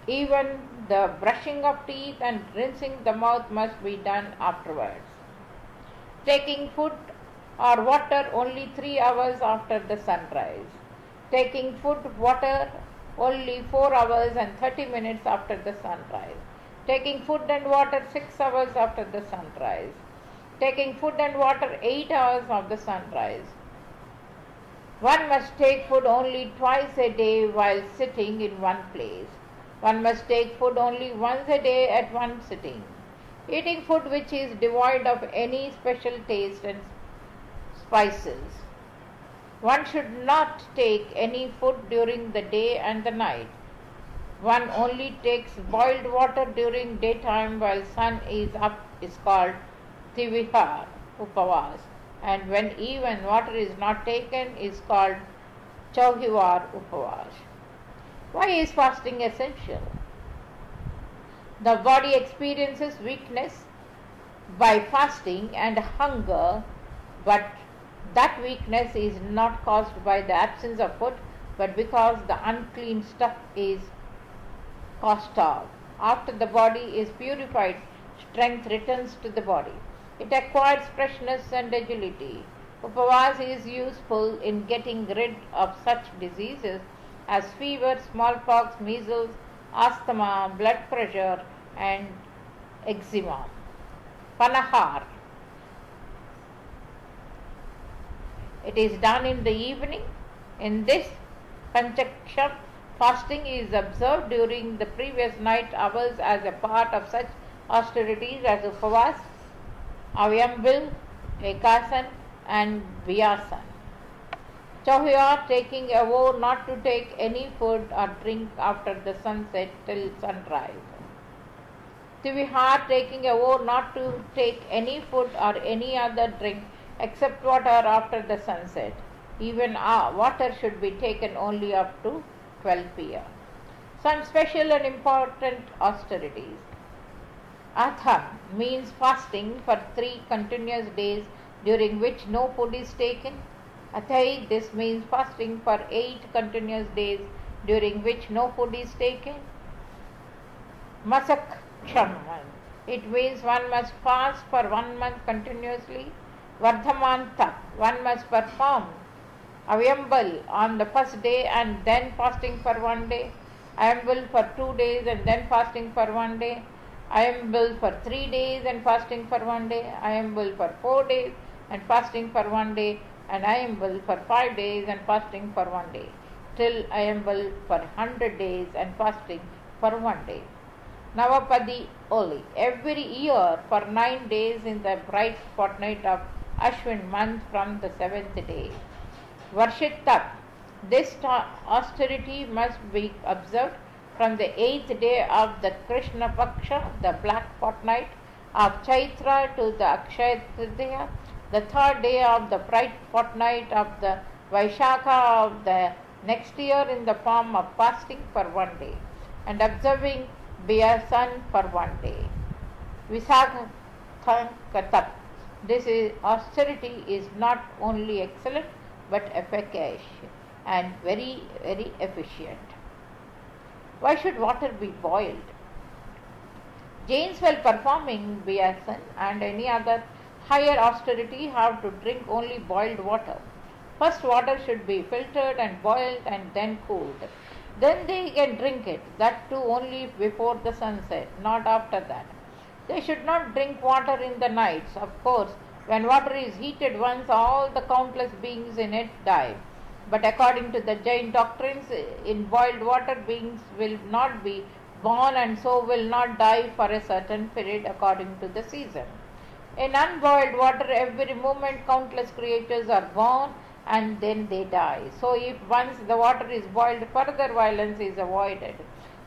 A: Even the brushing of teeth and rinsing the mouth must be done afterwards. Taking food or water only 3 hours after the sunrise. Taking food, water only 4 hours and 30 minutes after the sunrise. Taking food and water 6 hours after the sunrise. Taking food and water 8 hours of the sunrise. One must take food only twice a day while sitting in one place. One must take food only once a day at one sitting. Eating food which is devoid of any special taste and spices. One should not take any food during the day and the night. One only takes boiled water during daytime while sun is up is called Tivihar, Upavas, and when even water is not taken is called Chauhivar, Upavas. Why is fasting essential? The body experiences weakness by fasting and hunger, but that weakness is not caused by the absence of food, but because the unclean stuff is cast off. After the body is purified, strength returns to the body. It acquires freshness and agility. Upavas is useful in getting rid of such diseases as fever, smallpox, measles, asthma, blood pressure, and eczema. Panahar. It is done in the evening. In this Panchaksham, fasting is observed during the previous night hours as a part of such austerities as Upavas, Avyambil, Ekasan, and Vyasan. Chauhiyar, taking a vow not to take any food or drink after the sunset till sunrise. Tivihar, taking a vow not to take any food or any other drink except water after the sunset. Even water should be taken only up to 12 p.m. Some special and important austerities. Atham means fasting for 3 continuous days during which no food is taken. Athai, this means fasting for 8 continuous days during which no food is taken. Masak Kshaman, it means one must fast for 1 month continuously. Vardhaman Tap, one must perform Avayambal on the first day and then fasting for 1 day. Ayambal for 2 days and then fasting for 1 day. Ayambal for 3 days and fasting for 1 day. Ayambal for 4 days and fasting for 1 day. And Ayambal for 5 days and fasting for 1 day. Till Ayambal for 100 days and fasting for 1 day. Navapadi Oli. Every year for 9 days in the bright fortnight of Ashwin month from the 7th day. Varshitap. This austerity must be observed from the 8th day of the Krishna Paksha, the black fortnight of Chaitra, to the Akshaya Tritiya, the 3rd day of the bright fortnight of the Vaishakha of the next year, in the form of fasting for 1 day and observing Biyasan for 1 day. Visakha. This austerity is not only excellent but efficacious and very, very efficient. Why should water be boiled? Jains, while performing Biyasan and any other higher austerity, have to drink only boiled water. First, water should be filtered and boiled and then cooled. Then they can drink it, that too only before the sunset, not after that. They should not drink water in the nights. Of course, when water is heated once, all the countless beings in it die. But according to the Jain doctrines, in boiled water, beings will not be born and so will not die for a certain period according to the season. In unboiled water, every moment countless creatures are born and then they die. So if once the water is boiled, further violence is avoided.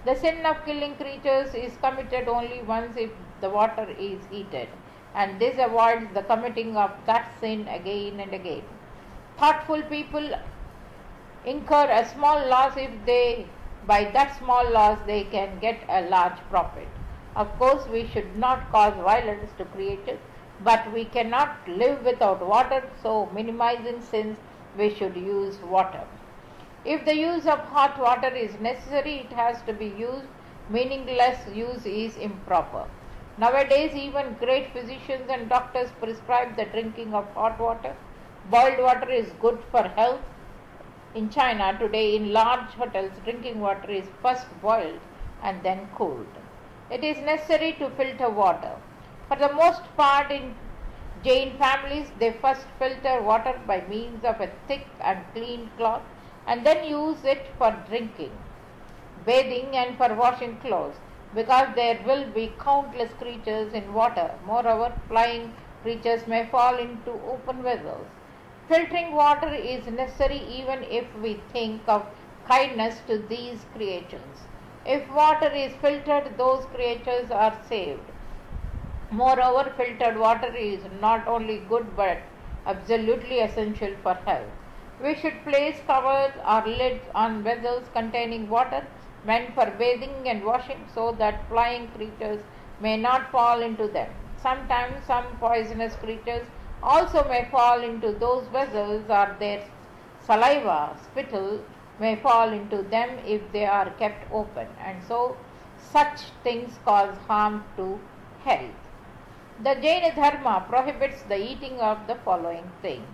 A: The sin of killing creatures is committed only once if the water is heated, and this avoids the committing of that sin again and again. Thoughtful people incur a small loss if by that small loss they can get a large profit. Of course, we should not cause violence to creatures, but we cannot live without water, so minimizing sins, we should use water. If the use of hot water is necessary, it has to be used. Meaningless use is improper. Nowadays, even great physicians and doctors prescribe the drinking of hot water. Boiled water is good for health. In China today, in large hotels, drinking water is first boiled and then cooled. It is necessary to filter water. For the most part, in Jain families, they first filter water by means of a thick and clean cloth and then use it for drinking, bathing and for washing clothes, because there will be countless creatures in water. Moreover, flying creatures may fall into open vessels. Filtering water is necessary even if we think of kindness to these creatures. If water is filtered, those creatures are saved. Moreover, filtered water is not only good but absolutely essential for health. We should place covers or lids on vessels containing water meant for bathing and washing, so that flying creatures may not fall into them. Sometimes some poisonous creatures also may fall into those vessels, or their saliva, spittle may fall into them if they are kept open, and so such things cause harm to health. The Jain Dharma prohibits the eating of the following things.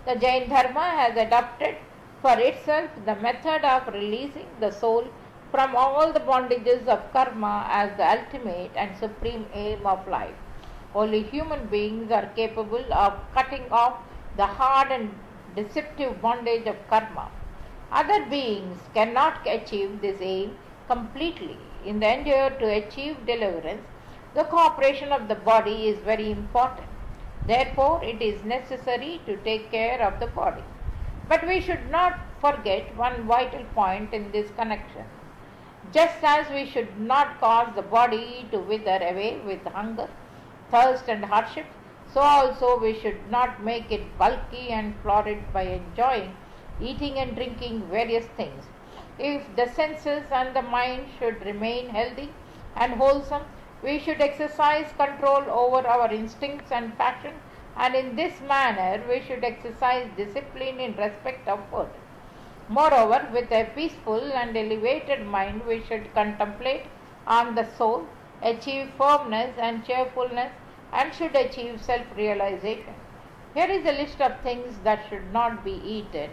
A: The Jain Dharma has adopted for itself the method of releasing the soul from all the bondages of karma as the ultimate and supreme aim of life. Only human beings are capable of cutting off the hard and deceptive bondage of karma. Other beings cannot achieve this aim completely. In the endeavor to achieve deliverance, the cooperation of the body is very important. Therefore, it is necessary to take care of the body. But we should not forget one vital point in this connection. Just as we should not cause the body to wither away with hunger, thirst and hardship, so also we should not make it bulky and florid by enjoying, eating and drinking various things. If the senses and the mind should remain healthy and wholesome, we should exercise control over our instincts and passions, and in this manner we should exercise discipline in respect of food. Moreover, with a peaceful and elevated mind, we should contemplate on the soul, achieve firmness and cheerfulness, and should achieve self-realization. Here is a list of things that should not be eaten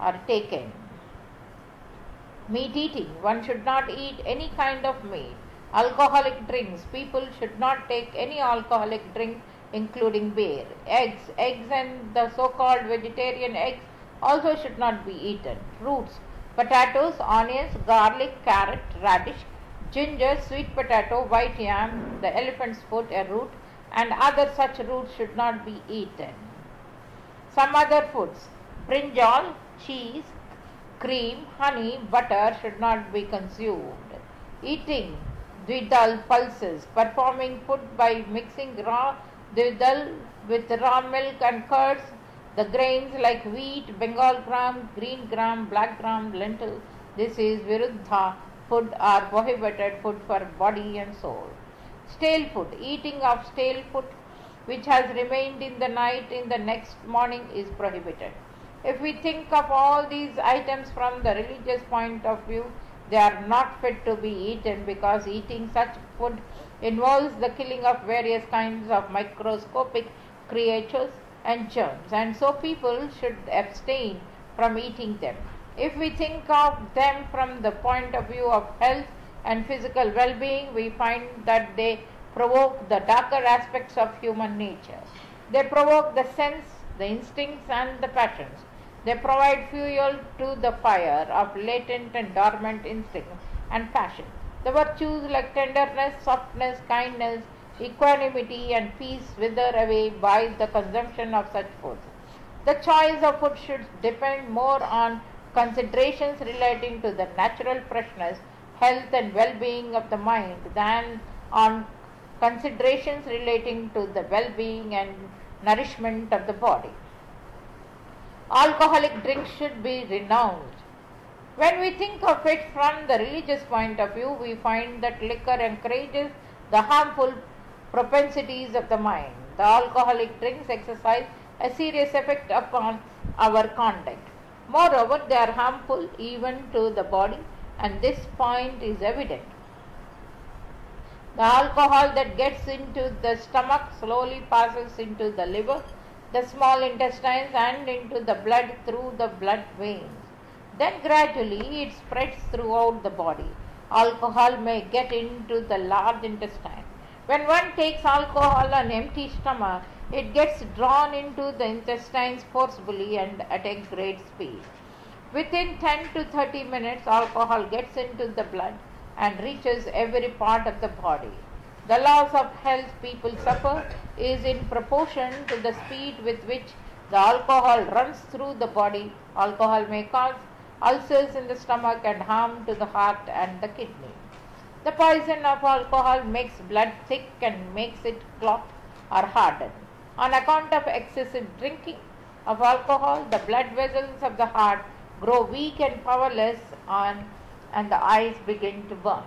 A: or taken. Meat eating. One should not eat any kind of meat. Alcoholic drinks. People should not take any alcoholic drink, including beer. Eggs. Eggs and the so-called vegetarian eggs also should not be eaten. Fruits. Potatoes, onions, garlic, carrot, radish, ginger, sweet potato, white yam, the elephant's foot, a root, and other such roots should not be eaten. Some other foods. Brinjal, cheese, cream, honey, butter should not be consumed. Eating dvidal pulses, performing food by mixing raw dvidal with raw milk and curds, the grains like wheat, Bengal gram, green gram, black gram, lentil. This is viruddha food or prohibited food for body and soul. Stale food, eating of stale food which has remained in the night in the next morning is prohibited. If we think of all these items from the religious point of view, they are not fit to be eaten because eating such food involves the killing of various kinds of microscopic creatures and germs, and so people should abstain from eating them. If we think of them from the point of view of health and physical well-being, we find that they provoke the darker aspects of human nature. They provoke the sense, the instincts and the passions. They provide fuel to the fire of latent and dormant instincts and passion. The virtues like tenderness, softness, kindness, equanimity and peace wither away by the consumption of such foods. The choice of food should depend more on considerations relating to the natural freshness, health and well-being of the mind than on considerations relating to the well-being and nourishment of the body. Alcoholic drinks should be renounced. When we think of it from the religious point of view, we find that liquor encourages the harmful propensities of the mind. The alcoholic drinks exercise a serious effect upon our conduct. Moreover, they are harmful even to the body, and this point is evident. The alcohol that gets into the stomach slowly passes into the liver, the small intestines and into the blood through the blood veins. Then gradually it spreads throughout the body. Alcohol may get into the large intestine. When one takes alcohol on empty stomach, it gets drawn into the intestines forcibly and at a great speed. Within 10 to 30 minutes, alcohol gets into the blood and reaches every part of the body. The loss of health people suffer is in proportion to the speed with which the alcohol runs through the body. Alcohol may cause ulcers in the stomach and harm to the heart and the kidney. The poison of alcohol makes blood thick and makes it clot or harden. On account of excessive drinking of alcohol, the blood vessels of the heart grow weak and powerless and the eyes begin to burn.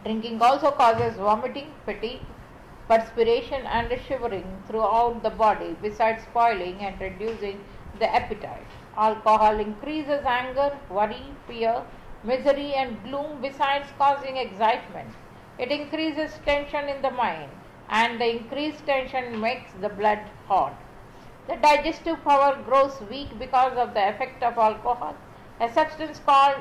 A: Drinking also causes vomiting, fatigue, perspiration and shivering throughout the body, besides spoiling and reducing the appetite. Alcohol increases anger, worry, fear, misery and gloom, besides causing excitement. It increases tension in the mind, and the increased tension makes the blood hot. The digestive power grows weak because of the effect of alcohol. A substance called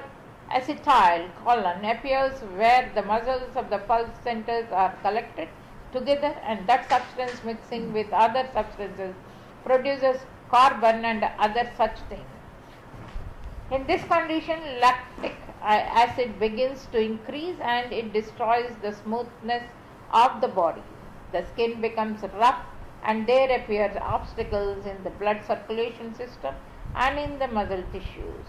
A: acetylcholine appears where the muscles of the pulse centers are collected together, and that substance mixing with other substances produces carbon and other such things. In this condition, lactic acid begins to increase and it destroys the smoothness of the body. The skin becomes rough and there appears obstacles in the blood circulation system and in the muscle tissues.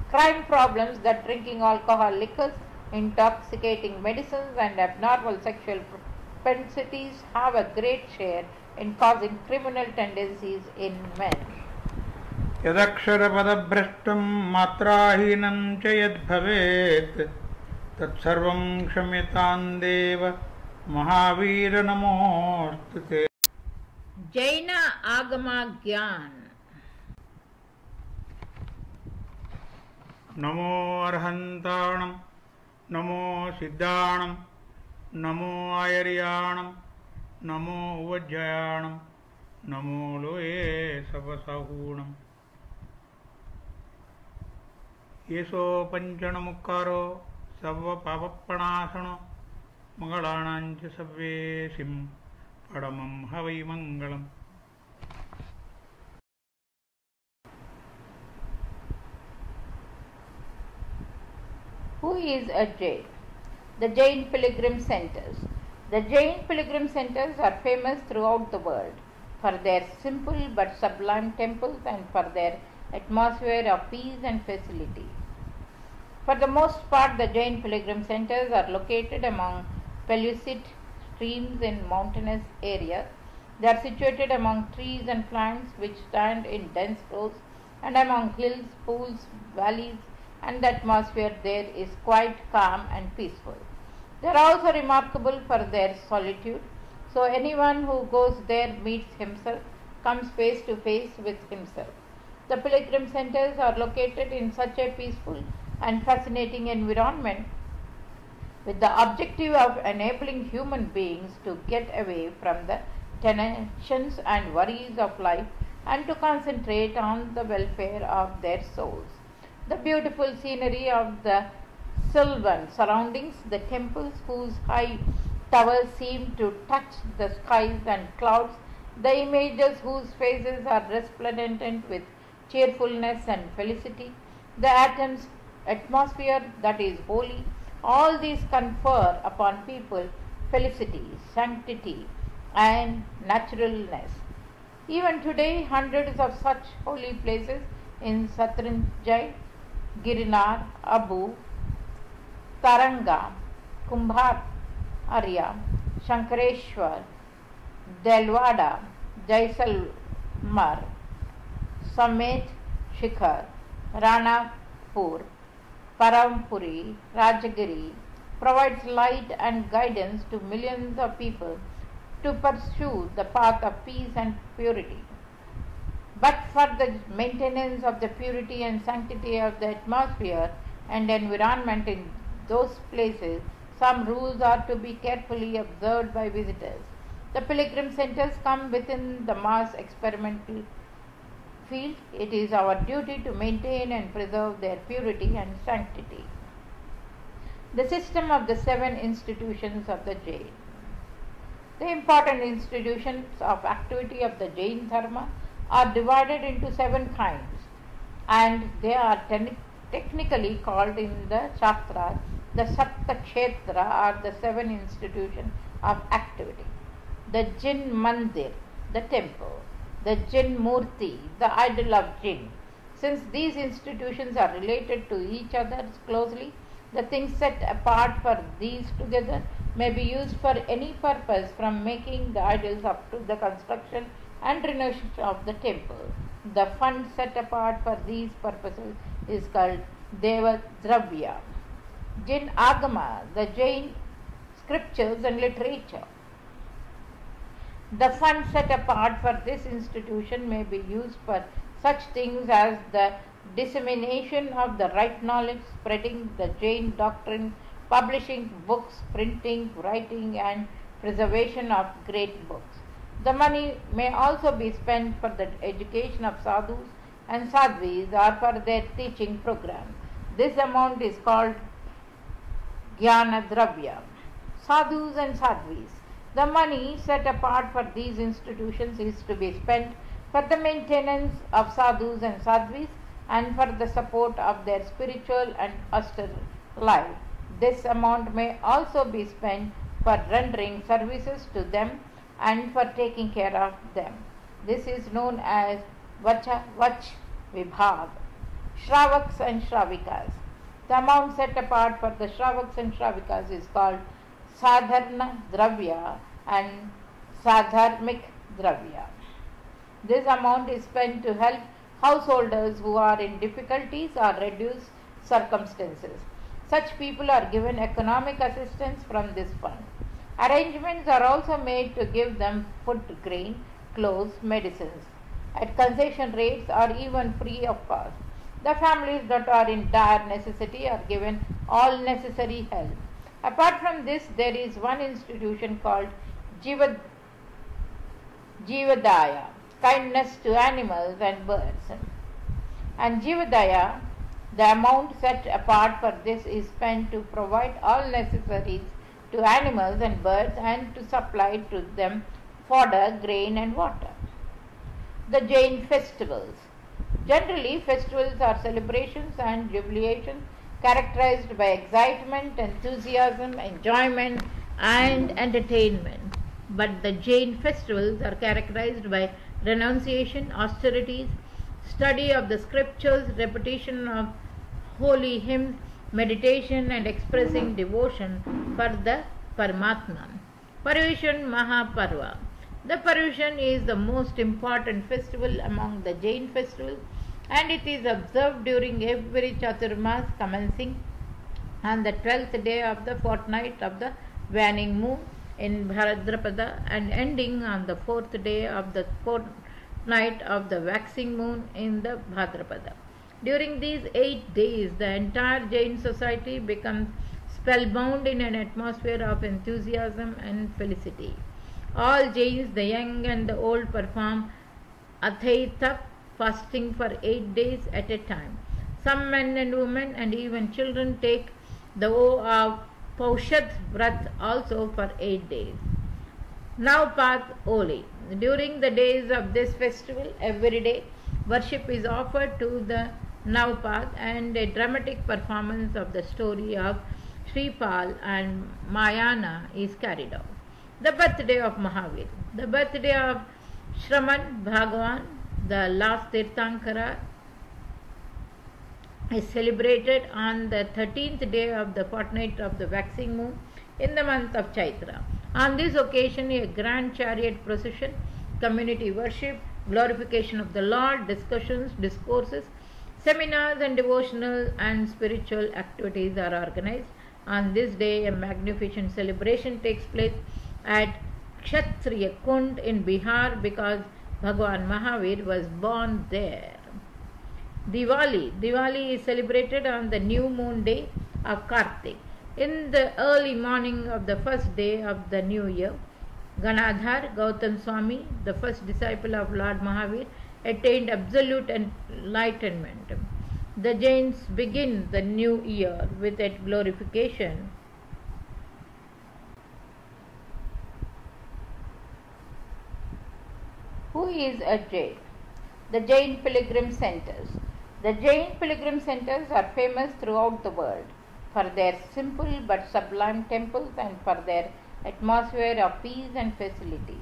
A: Crime problems that drinking alcohol, liquors, intoxicating medicines and abnormal sexual propensities have a great share in causing criminal tendencies in men.
B: यदक्षरपदभ्रष्टं मात्राहीनं च यद्भवेत् तत्सर्वं क्षम्यतां देव महावीर नमोऽस्तु ते.
A: जैन आगमा ज्ञान.
B: नमो अर्हन्ताणं, नमो सिद्धाणं, नमो आयर्याणं, नमो उवज्जयाणं, नमो लोये सपसहूणम् येसो पञ्चणमुक्कारो सर्वपापप्रणाशनो मङ्गलानाञ्च सव्येसिं पडमं हवै मङ्गलम्.
A: Who is a Jain? The Jain Pilgrim Centers. The Jain Pilgrim Centers are famous throughout the world for their simple but sublime temples and for their atmosphere of peace and facility. For the most part, the Jain Pilgrim Centers are located among pellucid streams in mountainous areas. They are situated among trees and plants which stand in dense rows and among hills, pools, valleys, and the atmosphere there is quite calm and peaceful. They are also remarkable for their solitude, so anyone who goes there meets himself, comes face to face with himself. The pilgrim centers are located in such a peaceful and fascinating environment with the objective of enabling human beings to get away from the tensions and worries of life and to concentrate on the welfare of their souls. The beautiful scenery of the sylvan surroundings, the temples whose high towers seem to touch the skies and clouds, the images whose faces are resplendent with cheerfulness and felicity, the atmosphere that is holy, all these confer upon people felicity, sanctity, and naturalness. Even today, hundreds of such holy places in Satranjai, Girinar, Abu, Taranga, Kumbhar, Arya, Shankareshwar, Delwada, Jaisalmer, Samet Shikhar, Ranapur, Parampuri, Rajagiri provides light and guidance to millions of people to pursue the path of peace and purity. But for the maintenance of the purity and sanctity of the atmosphere and environment in those places, some rules are to be carefully observed by visitors. The pilgrim centers come within the mass experimental field. It is our duty to maintain and preserve their purity and sanctity. The system of the 7 institutions of the Jain. The important institutions of activity of the Jain Dharma are divided into 7 kinds, and they are technically called in the Shastras the Sapta Kshetra, or the 7 institutions of activity. The Jin Mandir, the temple, the Jin Murti, the idol of Jin. Since these institutions are related to each other closely, the things set apart for these together may be used for any purpose, from making the idols up to the construction and renovation of the temple. The fund set apart for these purposes is called Deva Dravya. Jain Agama, the Jain scriptures and literature. The fund set apart for this institution may be used for such things as the dissemination of the right knowledge, spreading the Jain doctrine, publishing books, printing, writing, and preservation of great books. The money may also be spent for the education of sadhus and sadhvis or for their teaching program. This amount is called Jnana Dravya. Sadhus and sadhvis. The money set apart for these institutions is to be spent for the maintenance of sadhus and sadhvis and for the support of their spiritual and austere life. This amount may also be spent for rendering services to them and for taking care of them. This is known as Vach Vibhag. Shravaks and Shravikas. The amount set apart for the Shravaks and Shravikas is called Sadharna Dravya and Sadharmik Dravya. This amount is spent to help householders who are in difficulties or reduced circumstances. Such people are given economic assistance from this fund. Arrangements are also made to give them food, grain, clothes, medicines at concession rates or even free of cost. The families that are in dire necessity are given all necessary help. Apart from this, there is one institution called Jivadaya, kindness to animals and birds. And Jivadaya, the amount set apart for this is spent to provide all necessaries to animals and birds and to supply to them fodder, grain and water. The Jain festivals. Generally, festivals are celebrations and jubilations characterized by excitement, enthusiasm, enjoyment and entertainment. But the Jain festivals are characterized by renunciation, austerities, study of the scriptures, repetition of holy hymns, meditation and expressing devotion for the Paramatma. Pariveshan Mahaparva. The Pariveshan is the most important festival among the Jain festivals and it is observed during every Chaturmas commencing on the 12th day of the fortnight of the waning moon in Bhadrapada and ending on the 4th day of the fortnight of the waxing moon in the Bhadrapada. During these 8 days, the entire Jain society becomes spellbound in an atmosphere of enthusiasm and felicity. All Jains, the young and the old, perform Adhaita fasting for 8 days at a time. Some men and women and even children take the vow of Paushat Vrat also for 8 days. Navpath Oli. During the days of this festival, every day worship is offered to the Navpath and a dramatic performance of the story of Sripal and Mayana is carried out. The birthday of Mahavir. The birthday of Shraman Bhagavan, the last Tirthankara, is celebrated on the 13th day of the fortnight of the waxing moon in the month of Chaitra. On this occasion, a grand chariot procession, community worship, glorification of the Lord, discussions, discourses, seminars and devotional and spiritual activities are organized. On this day, a magnificent celebration takes place at Kshatriya Kund in Bihar because Bhagavan Mahavir was born there. Diwali. Diwali is celebrated on the new moon day of Kartik. In the early morning of the first day of the new year, Ganadhar Gautam Swami, the first disciple of Lord Mahavir, attained absolute enlightenment. The Jains begin the new year with a glorification Who is a Jain? The Jain Pilgrim Centers. The Jain Pilgrim Centers are famous throughout the world for their simple but sublime temples and for their atmosphere of peace and facility.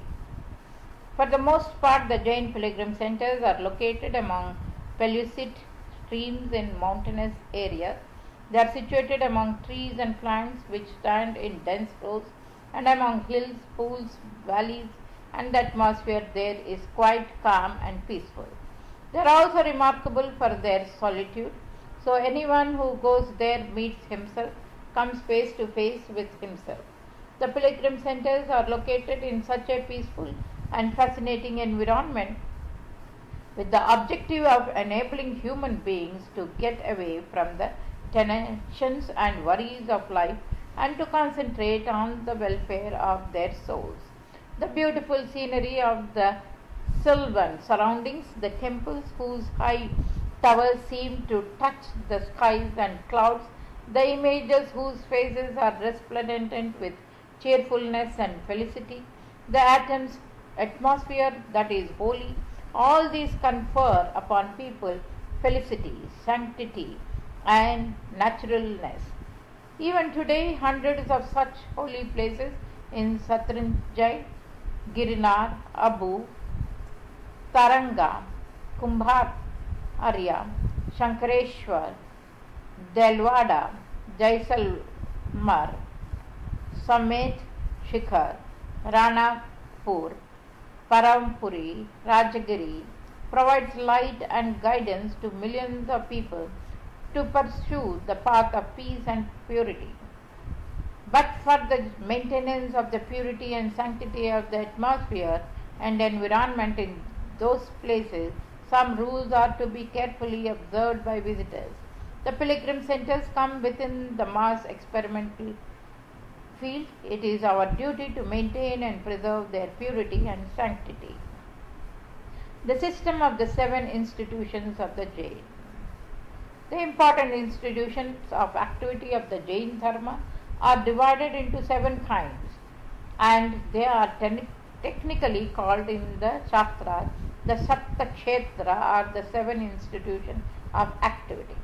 A: For the most part, the Jain Pilgrim Centers are located among pellucid streams in mountainous areas. They are situated among trees and plants which stand in dense rows and among hills, pools, valleys, and the atmosphere there is quite calm and peaceful. They are also remarkable for their solitude, so anyone who goes there meets himself, comes face to face with himself. The pilgrim centers are located in such a peaceful and fascinating environment with the objective of enabling human beings to get away from the tensions and worries of life and to concentrate on the welfare of their souls. The beautiful scenery of the sylvan surroundings, the temples whose high towers seem to touch the skies and clouds, the images whose faces are resplendent with cheerfulness and felicity, the atmosphere that is holy, all these confer upon people felicity, sanctity, and naturalness. Even today, hundreds of such holy places in Satranjai, Girinar, Abu, Taranga, Kumbhar, Arya, Shankareshwar, Delwada, Jaisalmer, Samet, Shikhar, Ranapur, Parampuri, Rajagiri provides light and guidance to millions of people to pursue the path of peace and purity. But for the maintenance of the purity and sanctity of the atmosphere and environment in those places, some rules are to be carefully observed by visitors. The pilgrim centers come within the mass experimental field. It is our duty to maintain and preserve their purity and sanctity. The system of the 7 institutions of the Jain. The important institutions of activity of the Jain Dharma are divided into 7 kinds, and they are technically called in the Shastras the Sapta Kshetra, or the 7 institutions of activity.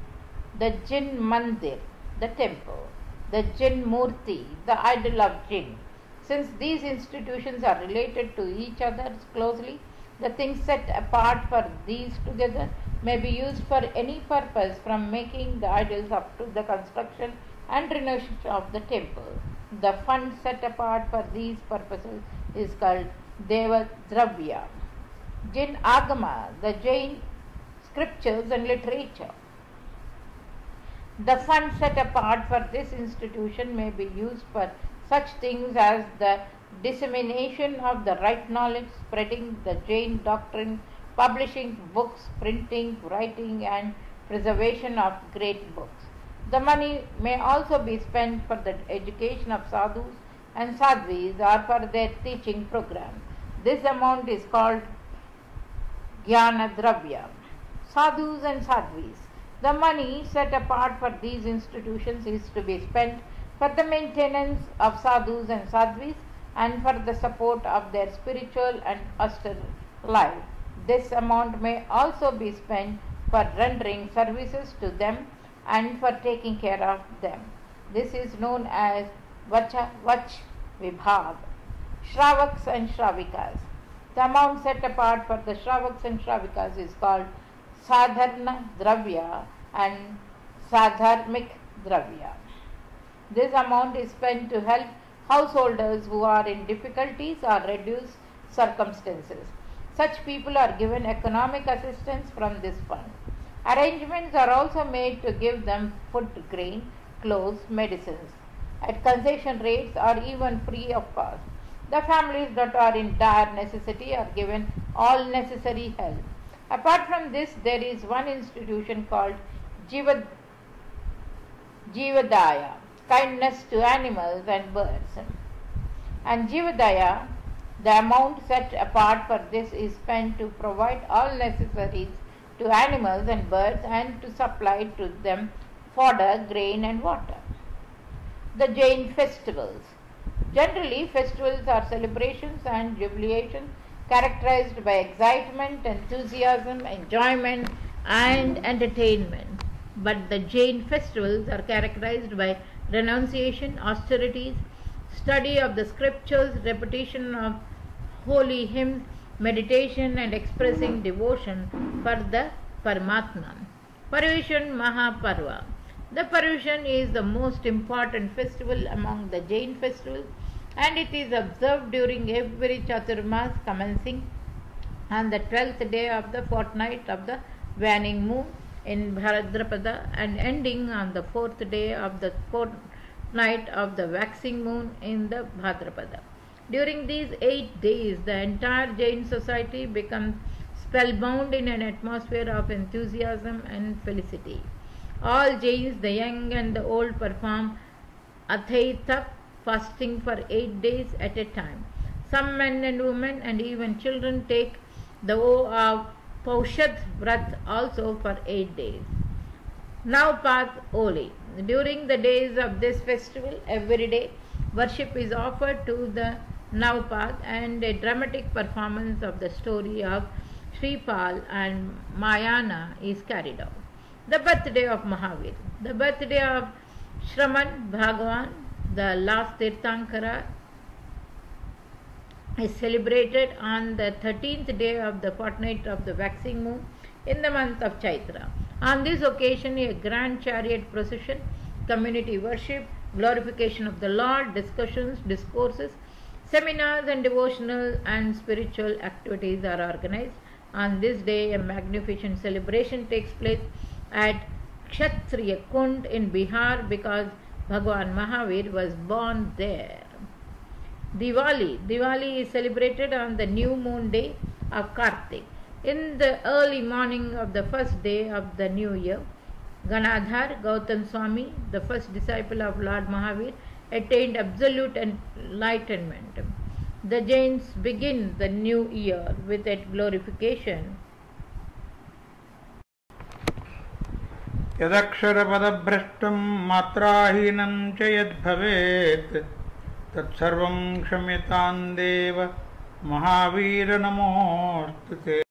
A: The Jin Mandir, the temple, the Jin Murti, the idol of Jin. Since these institutions are related to each other closely, the things set apart for these together may be used for any purpose, from making the idols up to the construction and renovation of the temple. The fund set apart for these purposes is called Deva Dravya. Jin Agama, the Jain scriptures and literature. The fund set apart for this institution may be used for such things as the dissemination of the right knowledge, spreading the Jain doctrine, publishing books, printing, writing, and preservation of great books. The money may also be spent for the education of sadhus and sadhvis, or for their teaching program. This amount is called Jnana Dravya. Sadhus and sadhvis. The money set apart for these institutions is to be spent for the maintenance of sadhus and sadhvis and for the support of their spiritual and austere life. This amount may also be spent for rendering services to them and for taking care of them. This is known as Vach Vibhag. Shravaks and Shravikas. The amount set apart for the Shravaks and Shravikas is called Sadharna Dravya and Sadharmik Dravya. This amount is spent to help householders who are in difficulties or reduced circumstances. Such people are given economic assistance from this fund. Arrangements are also made to give them food, grain, clothes, medicines at concession rates or even free of cost. The families that are in dire necessity are given all necessary help. Apart from this, there is one institution called Jivadaya, kindness to animals and birds. And Jivadaya, the amount set apart for this is spent to provide all necessaries to animals and birds and to supply to them fodder, grain and water. The Jain festivals. Generally, festivals are celebrations and jubilations characterized by excitement, enthusiasm, enjoyment and entertainment. But the Jain festivals are characterized by renunciation, austerities, study of the scriptures, repetition of holy hymns, meditation and expressing devotion for the Paramatma. Pariveshan Mahaparva. The Pariveshan is the most important festival among the Jain festivals, and it is observed during every Chaturmas, commencing on the 12th day of the fortnight of the waning moon in Bhadrapada and ending on the 4th day of the fortnight of the waxing moon in the Bhadrapada. During these 8 days, the entire Jain society becomes spellbound in an atmosphere of enthusiasm and felicity. All Jains, the young and the old, perform Adhaitak fasting for 8 days at a time. Some men and women and even children take the vow of Paushad Vrat also for 8 days. Navpath Oli. During the days of this festival, every day worship is offered to the Navpath and a dramatic performance of the story of Sripal and Mayana is carried out. The birthday of Mahavir. The birthday of Shraman Bhagavan, the last Tirthankara, is celebrated on the 13th day of the fortnight of the waxing moon in the month of Chaitra. On this occasion, a grand chariot procession, community worship, glorification of the Lord, discussions, discourses, seminars and devotional and spiritual activities are organized. On this day, a magnificent celebration takes place at Kshatriya Kund in Bihar because Bhagwan Mahavir was born there. Diwali. Diwali is celebrated on the new moon day of Kartik. In the early morning of the first day of the new year, Ganadhar Gautam Swami, the first disciple of Lord Mahavir, attained absolute enlightenment. The Jains begin the new year with its glorification.
B: यदक्षरपदभ्रष्टं मात्राहीनं च यद्भवेत् तत्सर्वं क्षम्यतां देव महावीर नमोऽस्तु ते।